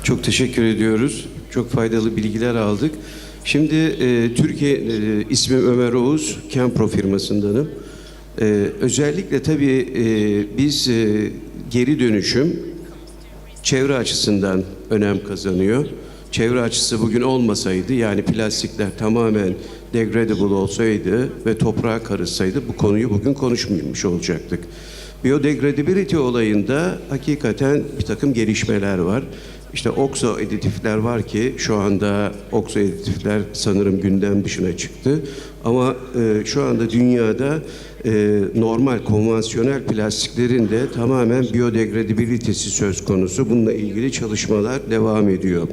Çok teşekkür ediyoruz. Çok faydalı bilgiler aldık. Şimdi Türkiye, ismim Ömer Oğuz, Kempro firmasındanım. Özellikle tabii biz geri dönüşüm çevre açısından önem kazanıyor. Çevre açısı bugün olmasaydı, yani plastikler tamamen degradable olsaydı ve toprağa karışsaydı bu konuyu bugün konuşmamış olacaktık. Biodegradability olayında hakikaten bir takım gelişmeler var. İşte okso editifler var ki şu anda okso editifler sanırım gündem dışına çıktı. Ama şu anda dünyada normal konvansiyonel plastiklerin de tamamen biodegradabilitesi söz konusu. Bununla ilgili çalışmalar devam ediyor.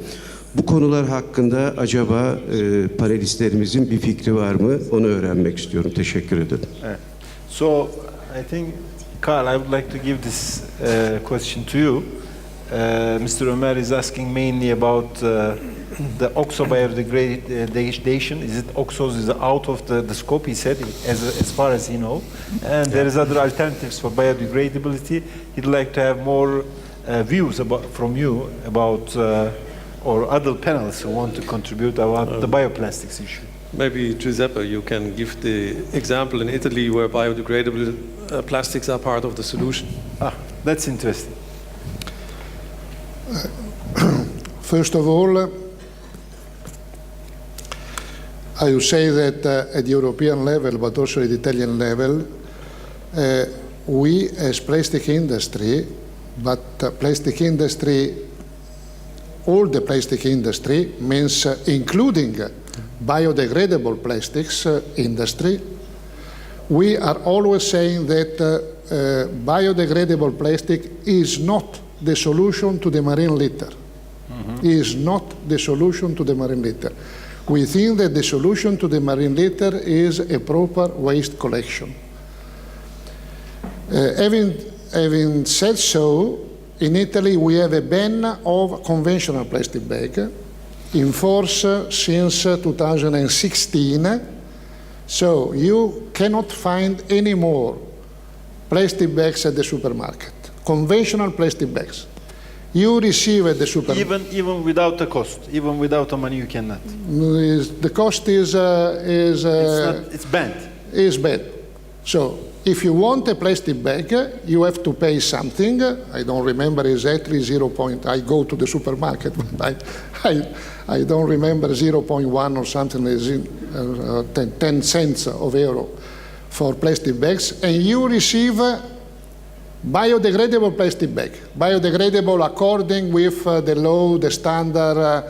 Bu konular hakkında acaba panelistlerimizin bir fikri var mı? Onu öğrenmek istiyorum. Teşekkür ederim. Evet. So, I think, Carl, I would like to give this question to you. Mr. Ömer is asking mainly about the oxo biodegradation. Is it oxos is out of the scope, he said, as far as he knows. And there is other alternatives for biodegradability. He'd like to have more views from you about or other panelists who want to contribute about the bioplastics issue. Maybe Giuseppe, you can give the example in Italy where biodegradable plastics are part of the solution. That's interesting. First of all, I would say that at the European level, but also at the Italian level, we as plastic industry, but plastic industry, all the plastic industry means including biodegradable plastics industry, we are always saying that biodegradable plastic is not the solution to the marine litter. Is not the solution to the marine litter. We think that the solution to the marine litter is a proper waste collection. Having said so, in Italy we have a ban of conventional plastic bag in force since 2016. So you cannot find any more plastic bags at the supermarket, conventional plastic bags. You receive at the supermarket. Even without a cost, even without the money, you cannot. The cost is It's banned. Is bad. So if you want a plastic bag, you have to pay something. I don't remember exactly I go to the supermarket, but I don't remember 0.1 or something, 10 cents of euro for plastic bags, and you receive biodegradable plastic bag. Biodegradable according with the law, the standard,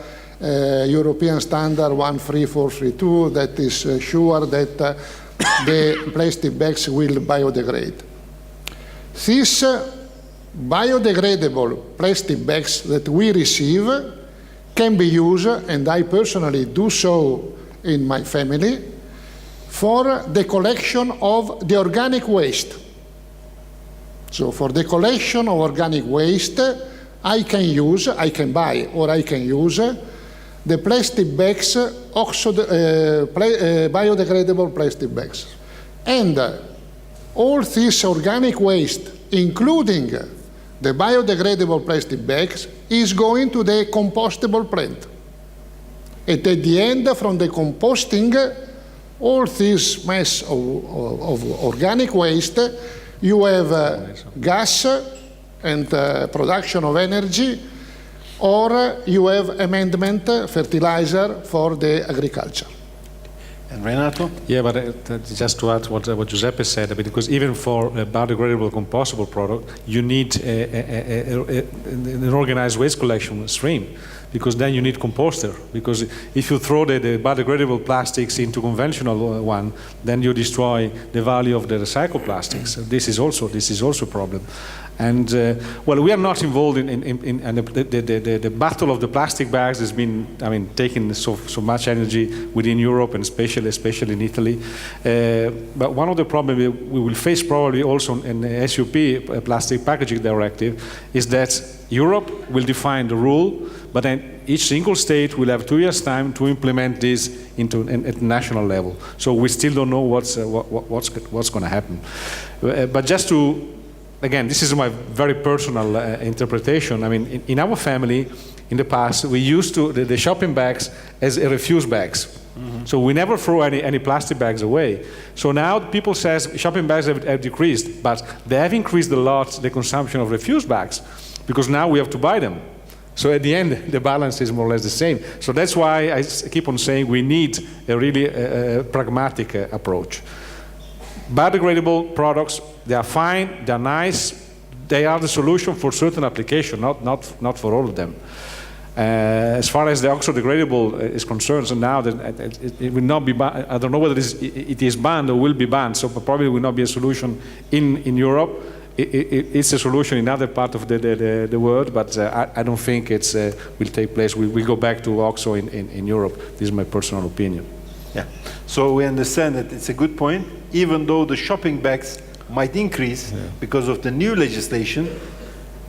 European standard 13432, that is sure that the plastic bags will biodegrade. These biodegradable plastic bags that we receive can be used, and I personally do so in my family, for the collection of the organic waste. So for the collection of organic waste, I can buy or I can use the plastic bags, biodegradable plastic bags. And all this organic waste, including the biodegradable plastic bags, is going to the compostable plant. And at the end, from the composting, all this mess of organic waste, you have gas and production of energy, or you have amendment fertilizer for the agriculture. And Renato? Yeah, but just to add what Giuseppe said, because even for a biodegradable compostable product, you need an organized waste collection stream, because then you need composter. Because if you throw the biodegradable plastics into conventional one, then you destroy the value of the recycled plastics. This is also a problem. And well, we are not involved in the battle of the plastic bags has been, taking so much energy within Europe and especially in Italy. But one of the problems we will face probably also in the SUP, Plastic Packaging Directive, is that Europe will define the rule, but then each single state will have 2 years' time to implement this at national level. So we still don't know what's going to happen. But just to again, this is my very personal interpretation. In our family, in the past, we used the shopping bags as refuse bags. Mm-hmm. So we never throw any plastic bags away. So now people say shopping bags have decreased, but they have increased a lot the consumption of refuse bags, because now we have to buy them. So at the end, the balance is more or less the same. So that's why I keep on saying we need a really pragmatic approach. Biodegradable products, they are fine, they are nice, they are the solution for certain applications, not for all of them. As far as the oxo-degradable is concerned, so now that it will not be banned. I don't know whether it is banned or will be banned, so probably will not be a solution in Europe. It's a solution in other parts of the world, but I don't think it will take place. We'll go back to oxo in Europe. This is my personal opinion. Yeah. So we understand that it's a good point, even though the shopping bags might increase because of the new legislation,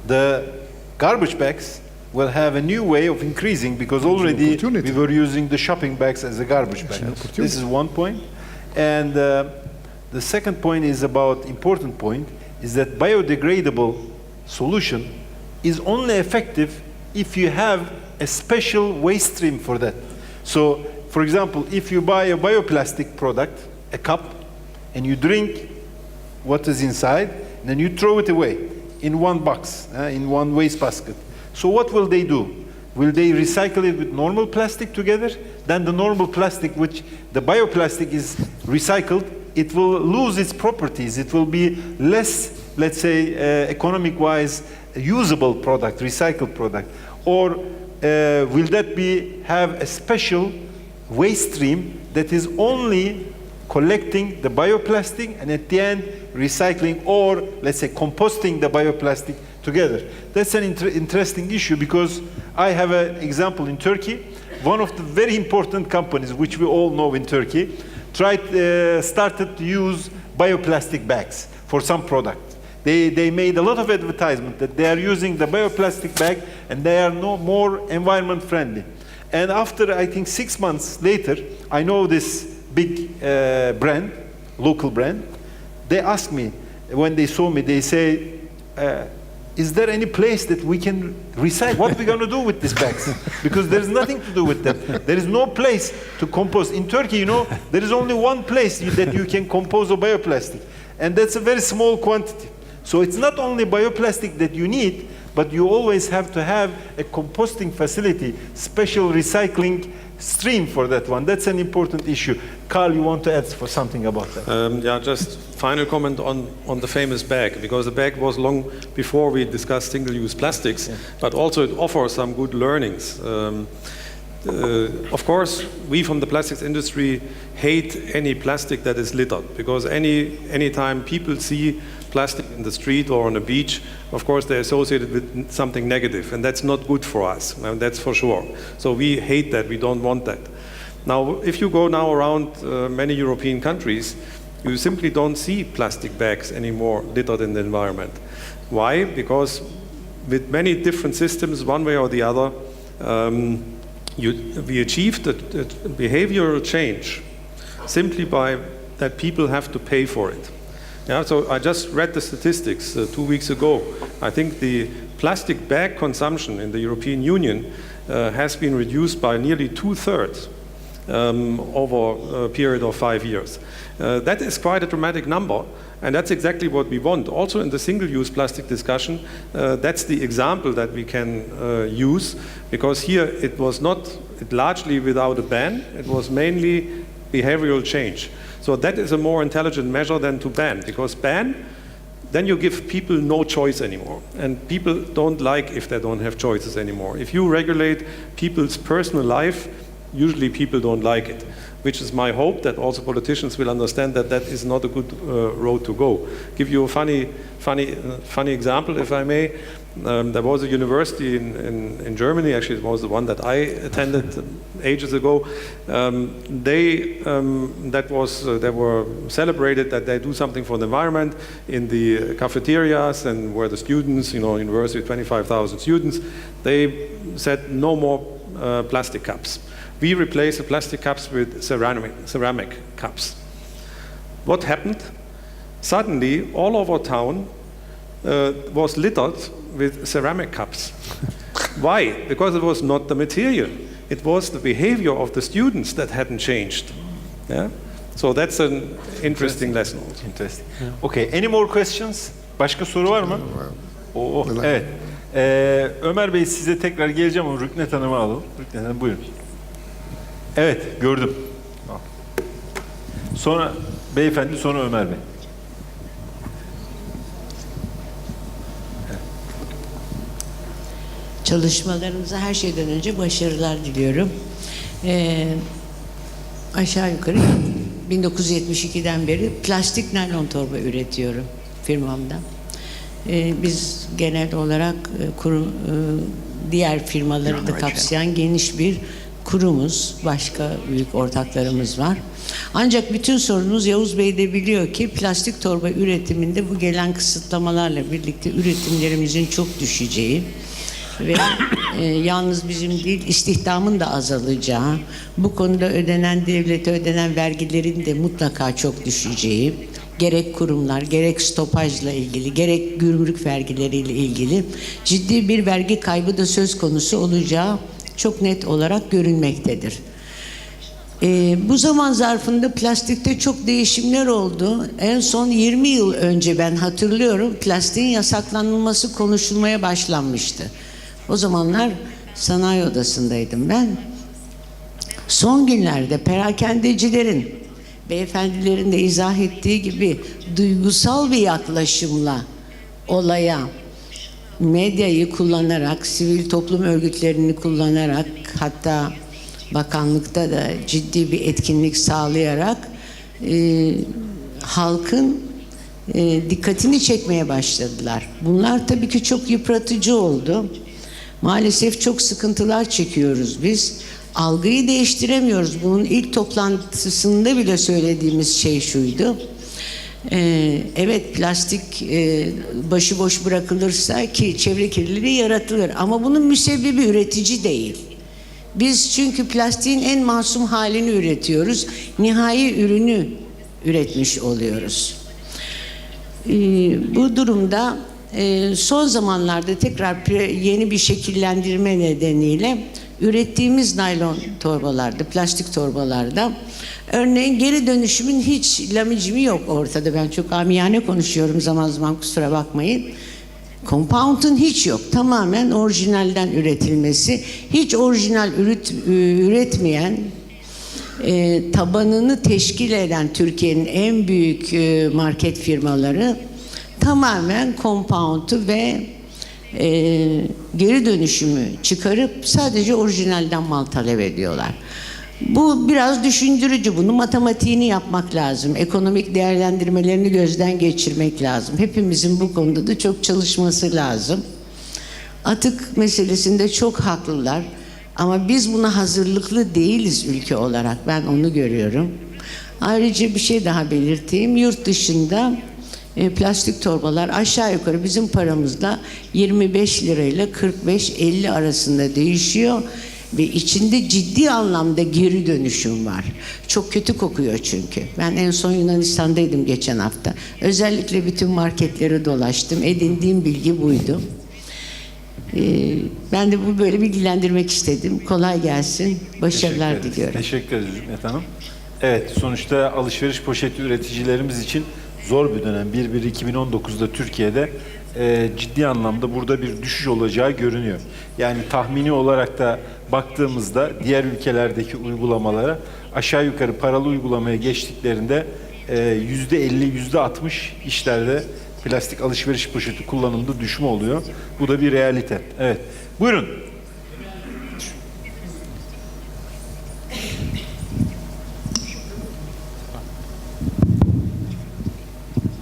the garbage bags will have a new way of increasing, because already we were using the shopping bags as a garbage bag. This is one point. And the second point is important point, is that biodegradable solution is only effective if you have a special waste stream for that. So, for example, if you buy a bioplastic product, a cup, and you drink what is inside, then you throw it away in one box, in one waste basket. So what will they do? will they recycle it with normal plastic together? Then the normal plastic, which the bioplastic is recycled, it will lose its properties. It will be less, let's say, economic-wise usable product, recycled product. Or will that have a special waste stream that is only collecting the bioplastic and at the end recycling or, let's say, composting the bioplastic together? That's an interesting issue because I have an example in Turkey. One of the very important companies which we all know in Turkey started to use bioplastic bags for some product. They made a lot of advertisement that they are using the bioplastic bag and they are no more environment friendly. And after, I think, 6 months later, I know this big brand, local brand, they asked me, when they saw me, they say, is there any place that we can recycle? What are we going to do with these bags? Because there's nothing to do with them. There is no place to compose. In Turkey, you know, there is only one place that you can compose a bioplastic. And that's a very small quantity. So it's not only bioplastic that you need, but you always have to have a composting facility, special recycling stream for that one. That's an important issue. Carl, you want to add for something about that? Yeah, just final comment on the famous bag, because the bag was long before we discussed single-use plastics, but also it offers some good learnings. Of course, we from the plastics industry hate any plastic that is littered, because any time people see plastic in the street or on a beach, of course they're associated with something negative, and that's not good for us, and that's for sure. So we hate that, we don't want that. Now, if you go now around many European countries, you simply don't see plastic bags anymore littered in the environment. Why? Because with many different systems, one way or the other, we achieved a behavioral change simply by that people have to pay for it. Yeah, so I just read the statistics 2 weeks ago. I think the plastic bag consumption in the European Union has been reduced by nearly 2/3 over a period of 5 years. That is quite a dramatic number, and that's exactly what we want. Also in the single-use plastic discussion, that's the example that we can use, because here it was largely without a ban, it was mainly behavioral change. So that is a more intelligent measure than to ban, because ban, then you give people no choice anymore. And people don't like if they don't have choices anymore. If you regulate people's personal life, usually people don't like it, which is my hope that also politicians will understand that that is not a good road to go. Give you a funny example, if I may. There was a university in Germany, actually it was the one that I attended ages ago. They were celebrated that they do something for the environment in the cafeterias, and where the students, university, 25,000 students, they said no more plastic cups. We replaced the plastic cups with ceramic cups. What happened? Suddenly, all over town was littered with ceramic cups. Why? Because it was not the material. It was the behavior of the students that hadn't changed. Yeah? So that's an interesting lesson also. Interesting. Okay, any more questions? Başka soru var mı? Evet. Ömer Bey, size tekrar geleceğim ama Rüknet Hanım'ı alalım. Rüknet Hanım, buyurun. Evet, gördüm. Sonra beyefendi, sonra Ömer Bey. Çalışmalarınıza her şeyden önce başarılar diliyorum. Aşağı yukarı 1972'den beri plastik naylon torba üretiyorum firmamda. Biz genel olarak diğer firmaları da kapsayan geniş bir kurumuz, başka büyük ortaklarımız var. Ancak bütün sorunuz, Yavuz Bey de biliyor ki plastik torba üretiminde bu gelen kısıtlamalarla birlikte üretimlerimizin çok düşeceği ve yalnız bizim değil, istihdamın da azalacağı, bu konuda devlete ödenen vergilerin de mutlaka çok düşeceği, gerek kurumlar, gerek stopajla ilgili, gerek gümrük vergileriyle ilgili ciddi bir vergi kaybı da söz konusu olacağı çok net olarak görünmektedir. Bu zaman zarfında plastikte çok değişimler oldu. En son 20 yıl önce ben hatırlıyorum, plastiğin yasaklanması konuşulmaya başlanmıştı. O zamanlar sanayi odasındaydım ben. Son günlerde perakendecilerin, beyefendilerin de izah ettiği gibi duygusal bir yaklaşımla olaya, medyayı kullanarak, sivil toplum örgütlerini kullanarak, hatta bakanlıkta da ciddi bir etkinlik sağlayarak halkın dikkatini çekmeye başladılar. Bunlar tabii ki çok yıpratıcı oldu. Maalesef çok sıkıntılar çekiyoruz biz. Algıyı değiştiremiyoruz. Bunun ilk toplantısında bile söylediğimiz şey şuydu. Evet, plastik başıboş bırakılırsa ki çevre kirliliği yaratılır. Ama bunun müsebbibi üretici değil. Biz çünkü plastiğin en masum halini üretiyoruz. Nihai ürünü üretmiş oluyoruz. Bu durumda son zamanlarda tekrar yeni bir şekillendirme nedeniyle ürettiğimiz naylon torbalarda, plastik torbalarda örneğin geri dönüşümün hiç lamicimi yok ortada. Ben çok amiyane konuşuyorum zaman zaman, kusura bakmayın. Compound'un hiç yok. Tamamen orijinalden üretilmesi. Hiç orijinal üretmeyen, tabanını teşkil eden Türkiye'nin en büyük market firmaları tamamen compound'u ve geri dönüşümü çıkarıp sadece orijinalden mal talep ediyorlar. Bu biraz düşündürücü. Bunu matematiğini yapmak lazım. Ekonomik değerlendirmelerini gözden geçirmek lazım. Hepimizin bu konuda da çok çalışması lazım. Atık meselesinde çok haklılar. Ama biz buna hazırlıklı değiliz ülke olarak. Ben onu görüyorum. Ayrıca bir şey daha belirteyim. Yurt dışında plastik torbalar aşağı yukarı bizim paramızla 25 lirayla 45-50 arasında değişiyor. Ve içinde ciddi anlamda geri dönüşüm var. Çok kötü kokuyor çünkü. Ben en son Yunanistan'daydım geçen hafta. Özellikle bütün marketleri dolaştım. Edindiğim bilgi buydu. Ben de bu böyle bilgilendirmek istedim. Kolay gelsin. Başarılar diliyorum. Teşekkür ederiz Hikmet Hanım. Evet, sonuçta alışveriş poşeti üreticilerimiz için zor bir dönem. 1/1/2019'da Türkiye'de ciddi anlamda burada bir düşüş olacağı görünüyor. Yani tahmini olarak da baktığımızda diğer ülkelerdeki uygulamalara aşağı yukarı paralı uygulamaya geçtiklerinde %50, %60 işlerde plastik alışveriş poşeti kullanımında düşme oluyor. Bu da bir realite. Evet. Buyurun.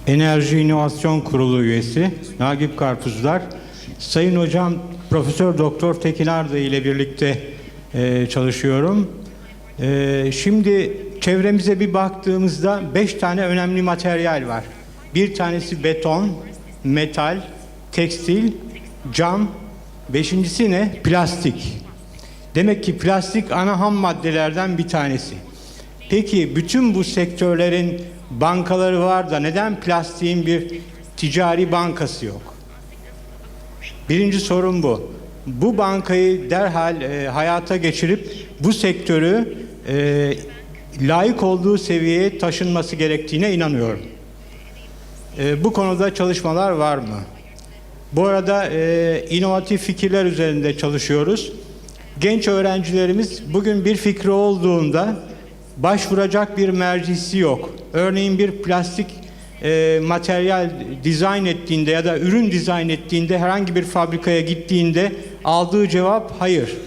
Enerji İnovasyon Kurulu üyesi Nagip Karpuzlar. Sayın Hocam Profesör Doktor Tekin Arda ile birlikte çalışıyorum. Şimdi çevremize bir baktığımızda 5 tane önemli materyal var. Bir tanesi beton, metal, tekstil, cam. Beşincisi ne? Plastik. Demek ki plastik ana ham maddelerden bir tanesi. Peki bütün bu sektörlerin bankaları var da neden plastiğin bir ticari bankası yok? Birinci sorun bu. Bu bankayı derhal hayata geçirip bu sektörü layık olduğu seviyeye taşınması gerektiğine inanıyorum. Bu konuda çalışmalar var mı? Bu arada inovatif fikirler üzerinde çalışıyoruz. Genç öğrencilerimiz bugün bir fikri olduğunda başvuracak bir mercisi yok. Örneğin bir plastik materyal dizayn ettiğinde ya da ürün dizayn ettiğinde herhangi bir fabrikaya gittiğinde aldığı cevap hayır.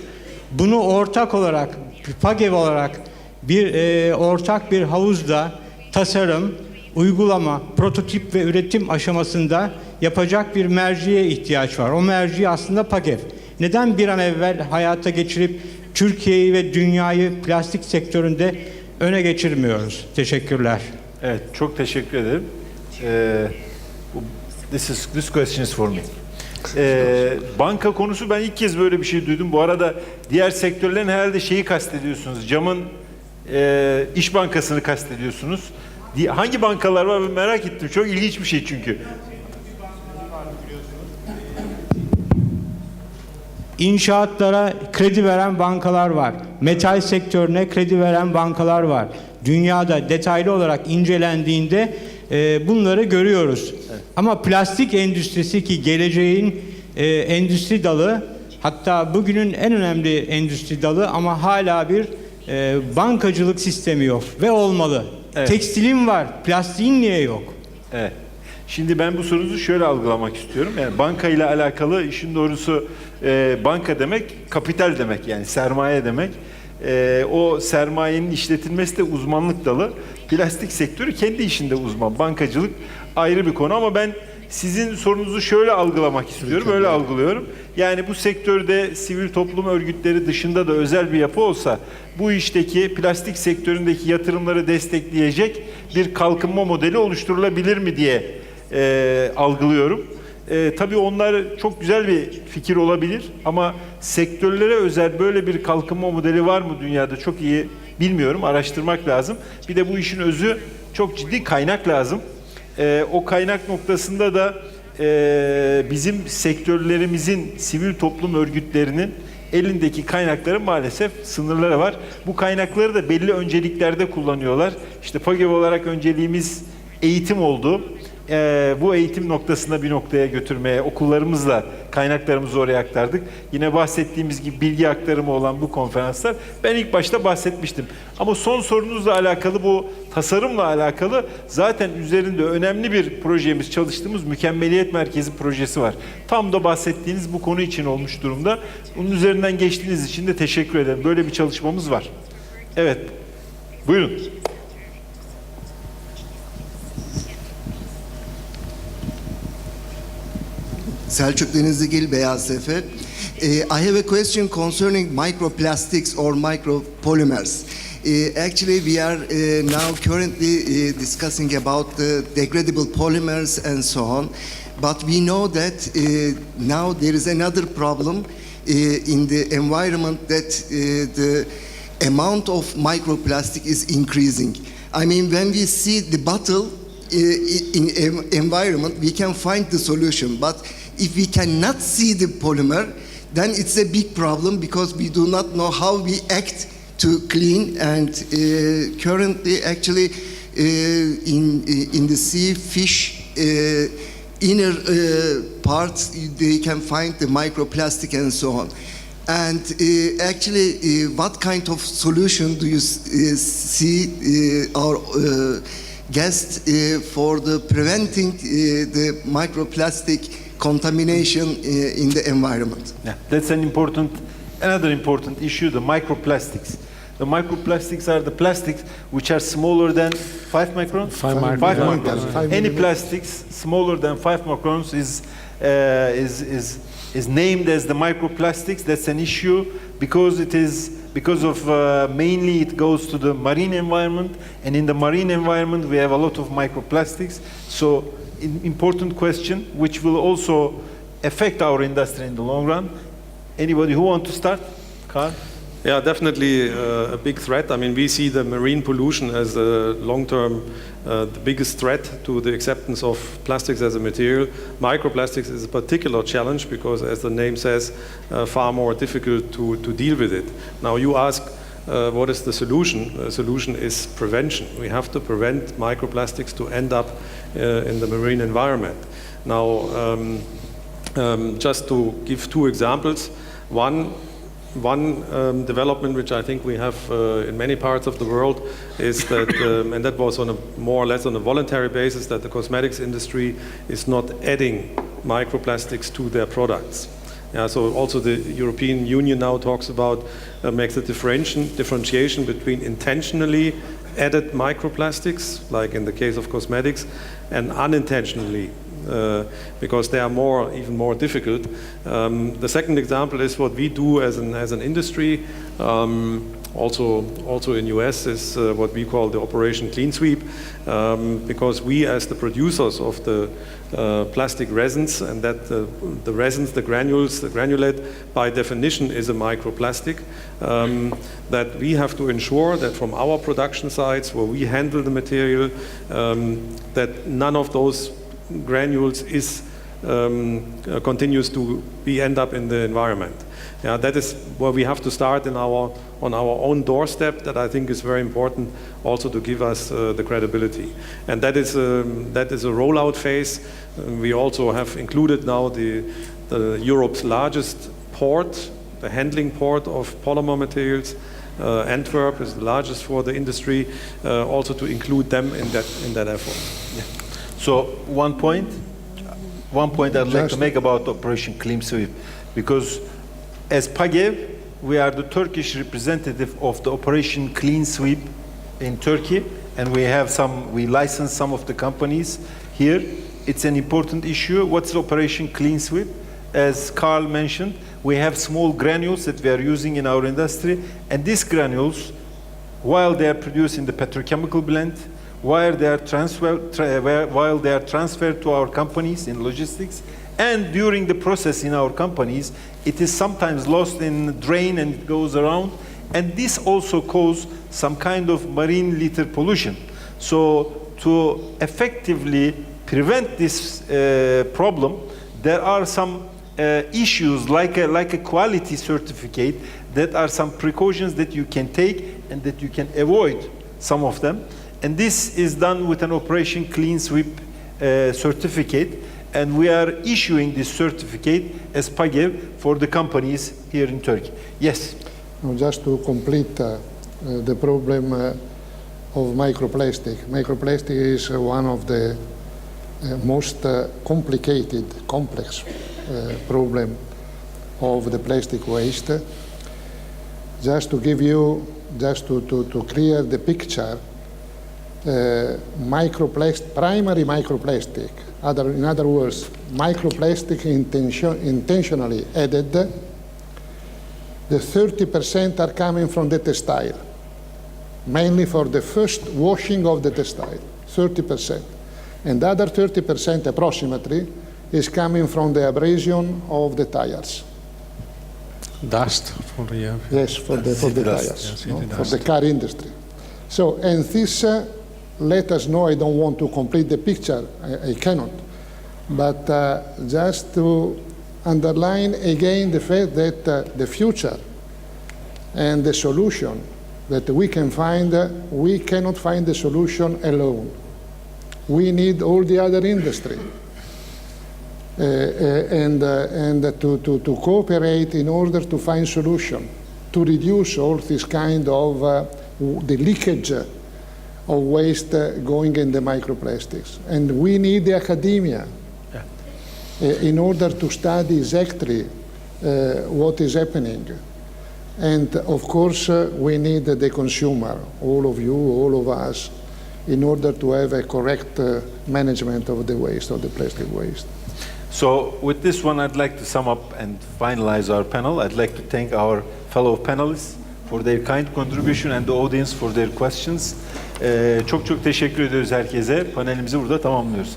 Bunu ortak olarak, PAGEV olarak bir ortak bir havuzda tasarım, uygulama, prototip ve üretim aşamasında yapacak bir merciye ihtiyaç var. O merci aslında PAGEV. Neden bir an evvel hayata geçirip Türkiye'yi ve dünyayı plastik sektöründe öne geçirmiyoruz? Teşekkürler. Evet, çok teşekkür ederim. This question is for me. Banka konusu, ben ilk kez böyle bir şey duydum. Bu arada diğer sektörlerin herhalde şeyi kastediyorsunuz. Camın İş Bankası'nı kastediyorsunuz. Hangi bankalar var merak ettim. Çok ilginç bir şey çünkü. İnşaatlara kredi veren bankalar var. Metal sektörüne kredi veren bankalar var. Dünyada detaylı olarak incelendiğinde bunları görüyoruz. Evet. Ama plastik endüstrisi ki geleceğin endüstri dalı Hatta bugünün en önemli endüstri dalı ama hala bir bankacılık sistemi yok ve olmalı. Evet. Tekstilin var, plastiğin niye yok? Evet. Şimdi ben bu sorunuzu şöyle algılamak istiyorum. Yani banka ile alakalı işin doğrusu banka demek kapital demek, yani sermaye demek. O sermayenin işletilmesi de uzmanlık dalı. Plastik sektörü kendi işinde uzman. Bankacılık ayrı bir konu ama ben sizin sorunuzu şöyle algılamak istiyorum. Öyle algılıyorum. Yani bu sektörde sivil toplum örgütleri dışında da özel bir yapı olsa bu işteki plastik sektöründeki yatırımları destekleyecek bir kalkınma modeli oluşturulabilir mi diye algılıyorum. Tabii onlar çok güzel bir fikir olabilir ama sektörlere özel böyle bir kalkınma modeli var mı dünyada çok iyi bilmiyorum. Araştırmak lazım. Bir de bu işin özü çok ciddi kaynak lazım. O kaynak noktasında da bizim sektörlerimizin, sivil toplum örgütlerinin elindeki kaynakların maalesef sınırları var. Bu kaynakları da belli önceliklerde kullanıyorlar. İşte PAGEV olarak önceliğimiz eğitim oldu. Bu eğitim noktasına bir noktaya götürmeye okullarımızla kaynaklarımızı oraya aktardık. Yine bahsettiğimiz gibi bilgi aktarımı olan bu konferanslar ben ilk başta bahsetmiştim. Ama son sorunuzla alakalı, bu tasarımla alakalı zaten üzerinde önemli bir projemiz, çalıştığımız Mükemmeliyet Merkezi projesi var. Tam da bahsettiğiniz bu konu için olmuş durumda. Bunun üzerinden geçtiğiniz için de teşekkür ederim. Böyle bir çalışmamız var. Evet, buyurun. Selçuk Denizligil, Beyaz Sefer. I have a question concerning microplastics or micropolymers. Actually, we are now currently discussing about the degradable polymers and so on. But we know that now there is another problem in the environment, that the amount of microplastic is increasing. I mean, when we see the bottle in environment, we can find the solution. But if we cannot see the polymer, then it's a big problem because we do not know how we act to clean. And currently, actually, in the sea, fish inner parts, they can find the microplastic and so on. And actually, what kind of solution do you see our guest for the preventing the microplastic contamination in the environment? Yeah, that's another important issue, the microplastics. The microplastics are the plastics which are smaller than 5 microns? 5 microns. 5 microns. 5 Any millimeters. plastics smaller than 5 microns is named as the microplastics. That's an issue because mainly it goes to the marine environment, and in the marine environment we have a lot of microplastics. So important question which will also affect our industry in the long run. Anybody who want to start? Carl? Yeah, definitely a big threat. I mean, we see the marine pollution as a long-term, the biggest threat to the acceptance of plastics as a material. Microplastics is a particular challenge because, as the name says, far more difficult to deal with it. Now, you ask, what is the solution? The solution is prevention. We have to prevent microplastics to end up in the marine environment. Now, just to give two examples, one development which I think we have in many parts of the world is that, and that was on a more or less on a voluntary basis, that the cosmetics industry is not adding microplastics to their products. Yeah, so also the European Union now talks about, makes a differentiation between intentionally added microplastics, like in the case of cosmetics, and unintentionally, because they are even more difficult. The second example is what we do as an industry, also in US, is what we call the Operation Clean Sweep, because we, as the producers of the plastic resins, and that the resins, the granules, the granulate, by definition is a microplastic, that we have to ensure that from our production sites where we handle the material, that none of those granules continues to end up in the environment. Yeah, that is where we have to start on our own doorstep. That I think is very important, also to give us the credibility. And that is a rollout phase. We also have included now the Europe's largest port, the handling port of polymer materials. Antwerp is the largest for the industry, also to include them in that effort. Yeah. So one point I'd like to make about Operation Clean Sweep, because as PAGEV, we are the Turkish representative of the Operation Clean Sweep in Turkey, and we license some of the companies here. It's an important issue. What's Operation Clean Sweep? As Carl mentioned, we have small granules that we are using in our industry, and these granules, while they are produced in the petrochemical blend, while they are transferred to our companies in logistics, and during the process in our companies, it is sometimes lost in the drain and it goes around, and this also causes some kind of marine litter pollution. So to effectively prevent this problem, there are some issues like a quality certificate, that are some precautions that you can take and that you can avoid some of them. And this is done with an Operation Clean Sweep certificate, and we are issuing this certificate as PAGEV for the companies here in Turkey. Yes? Now, just to complete the problem of microplastic. Microplastic is one of the most complicated, complex problem of the plastic waste. Just to give you, to clear the picture, primary microplastic, in other words, microplastic intentionally added, the 30% are coming from the textile, mainly for the first washing of the textile, 30%. And the other 30% approximately is coming from the abrasion of the tires. Dust for the Yes, for the tires, yes, for the car industry. So, and this let us know, I don't want to complete the picture, I cannot, but just to underline again the fact that the future and the solution that we can find, we cannot find the solution alone. We need all the other industry and to cooperate in order to find solution, to reduce all this kind of the leakage of waste going in the microplastics. And we need the academia in order to study exactly what is happening. And of course, we need the consumer, all of you, all of us, in order to have a correct management of the waste, of the plastic waste. So with this one, I'd like to sum up and finalize our panel. I'd like to thank our fellow panelists for their kind contribution and the audience for their questions. Çok teşekkür ediyoruz herkese. Panelimizi burada tamamlıyoruz.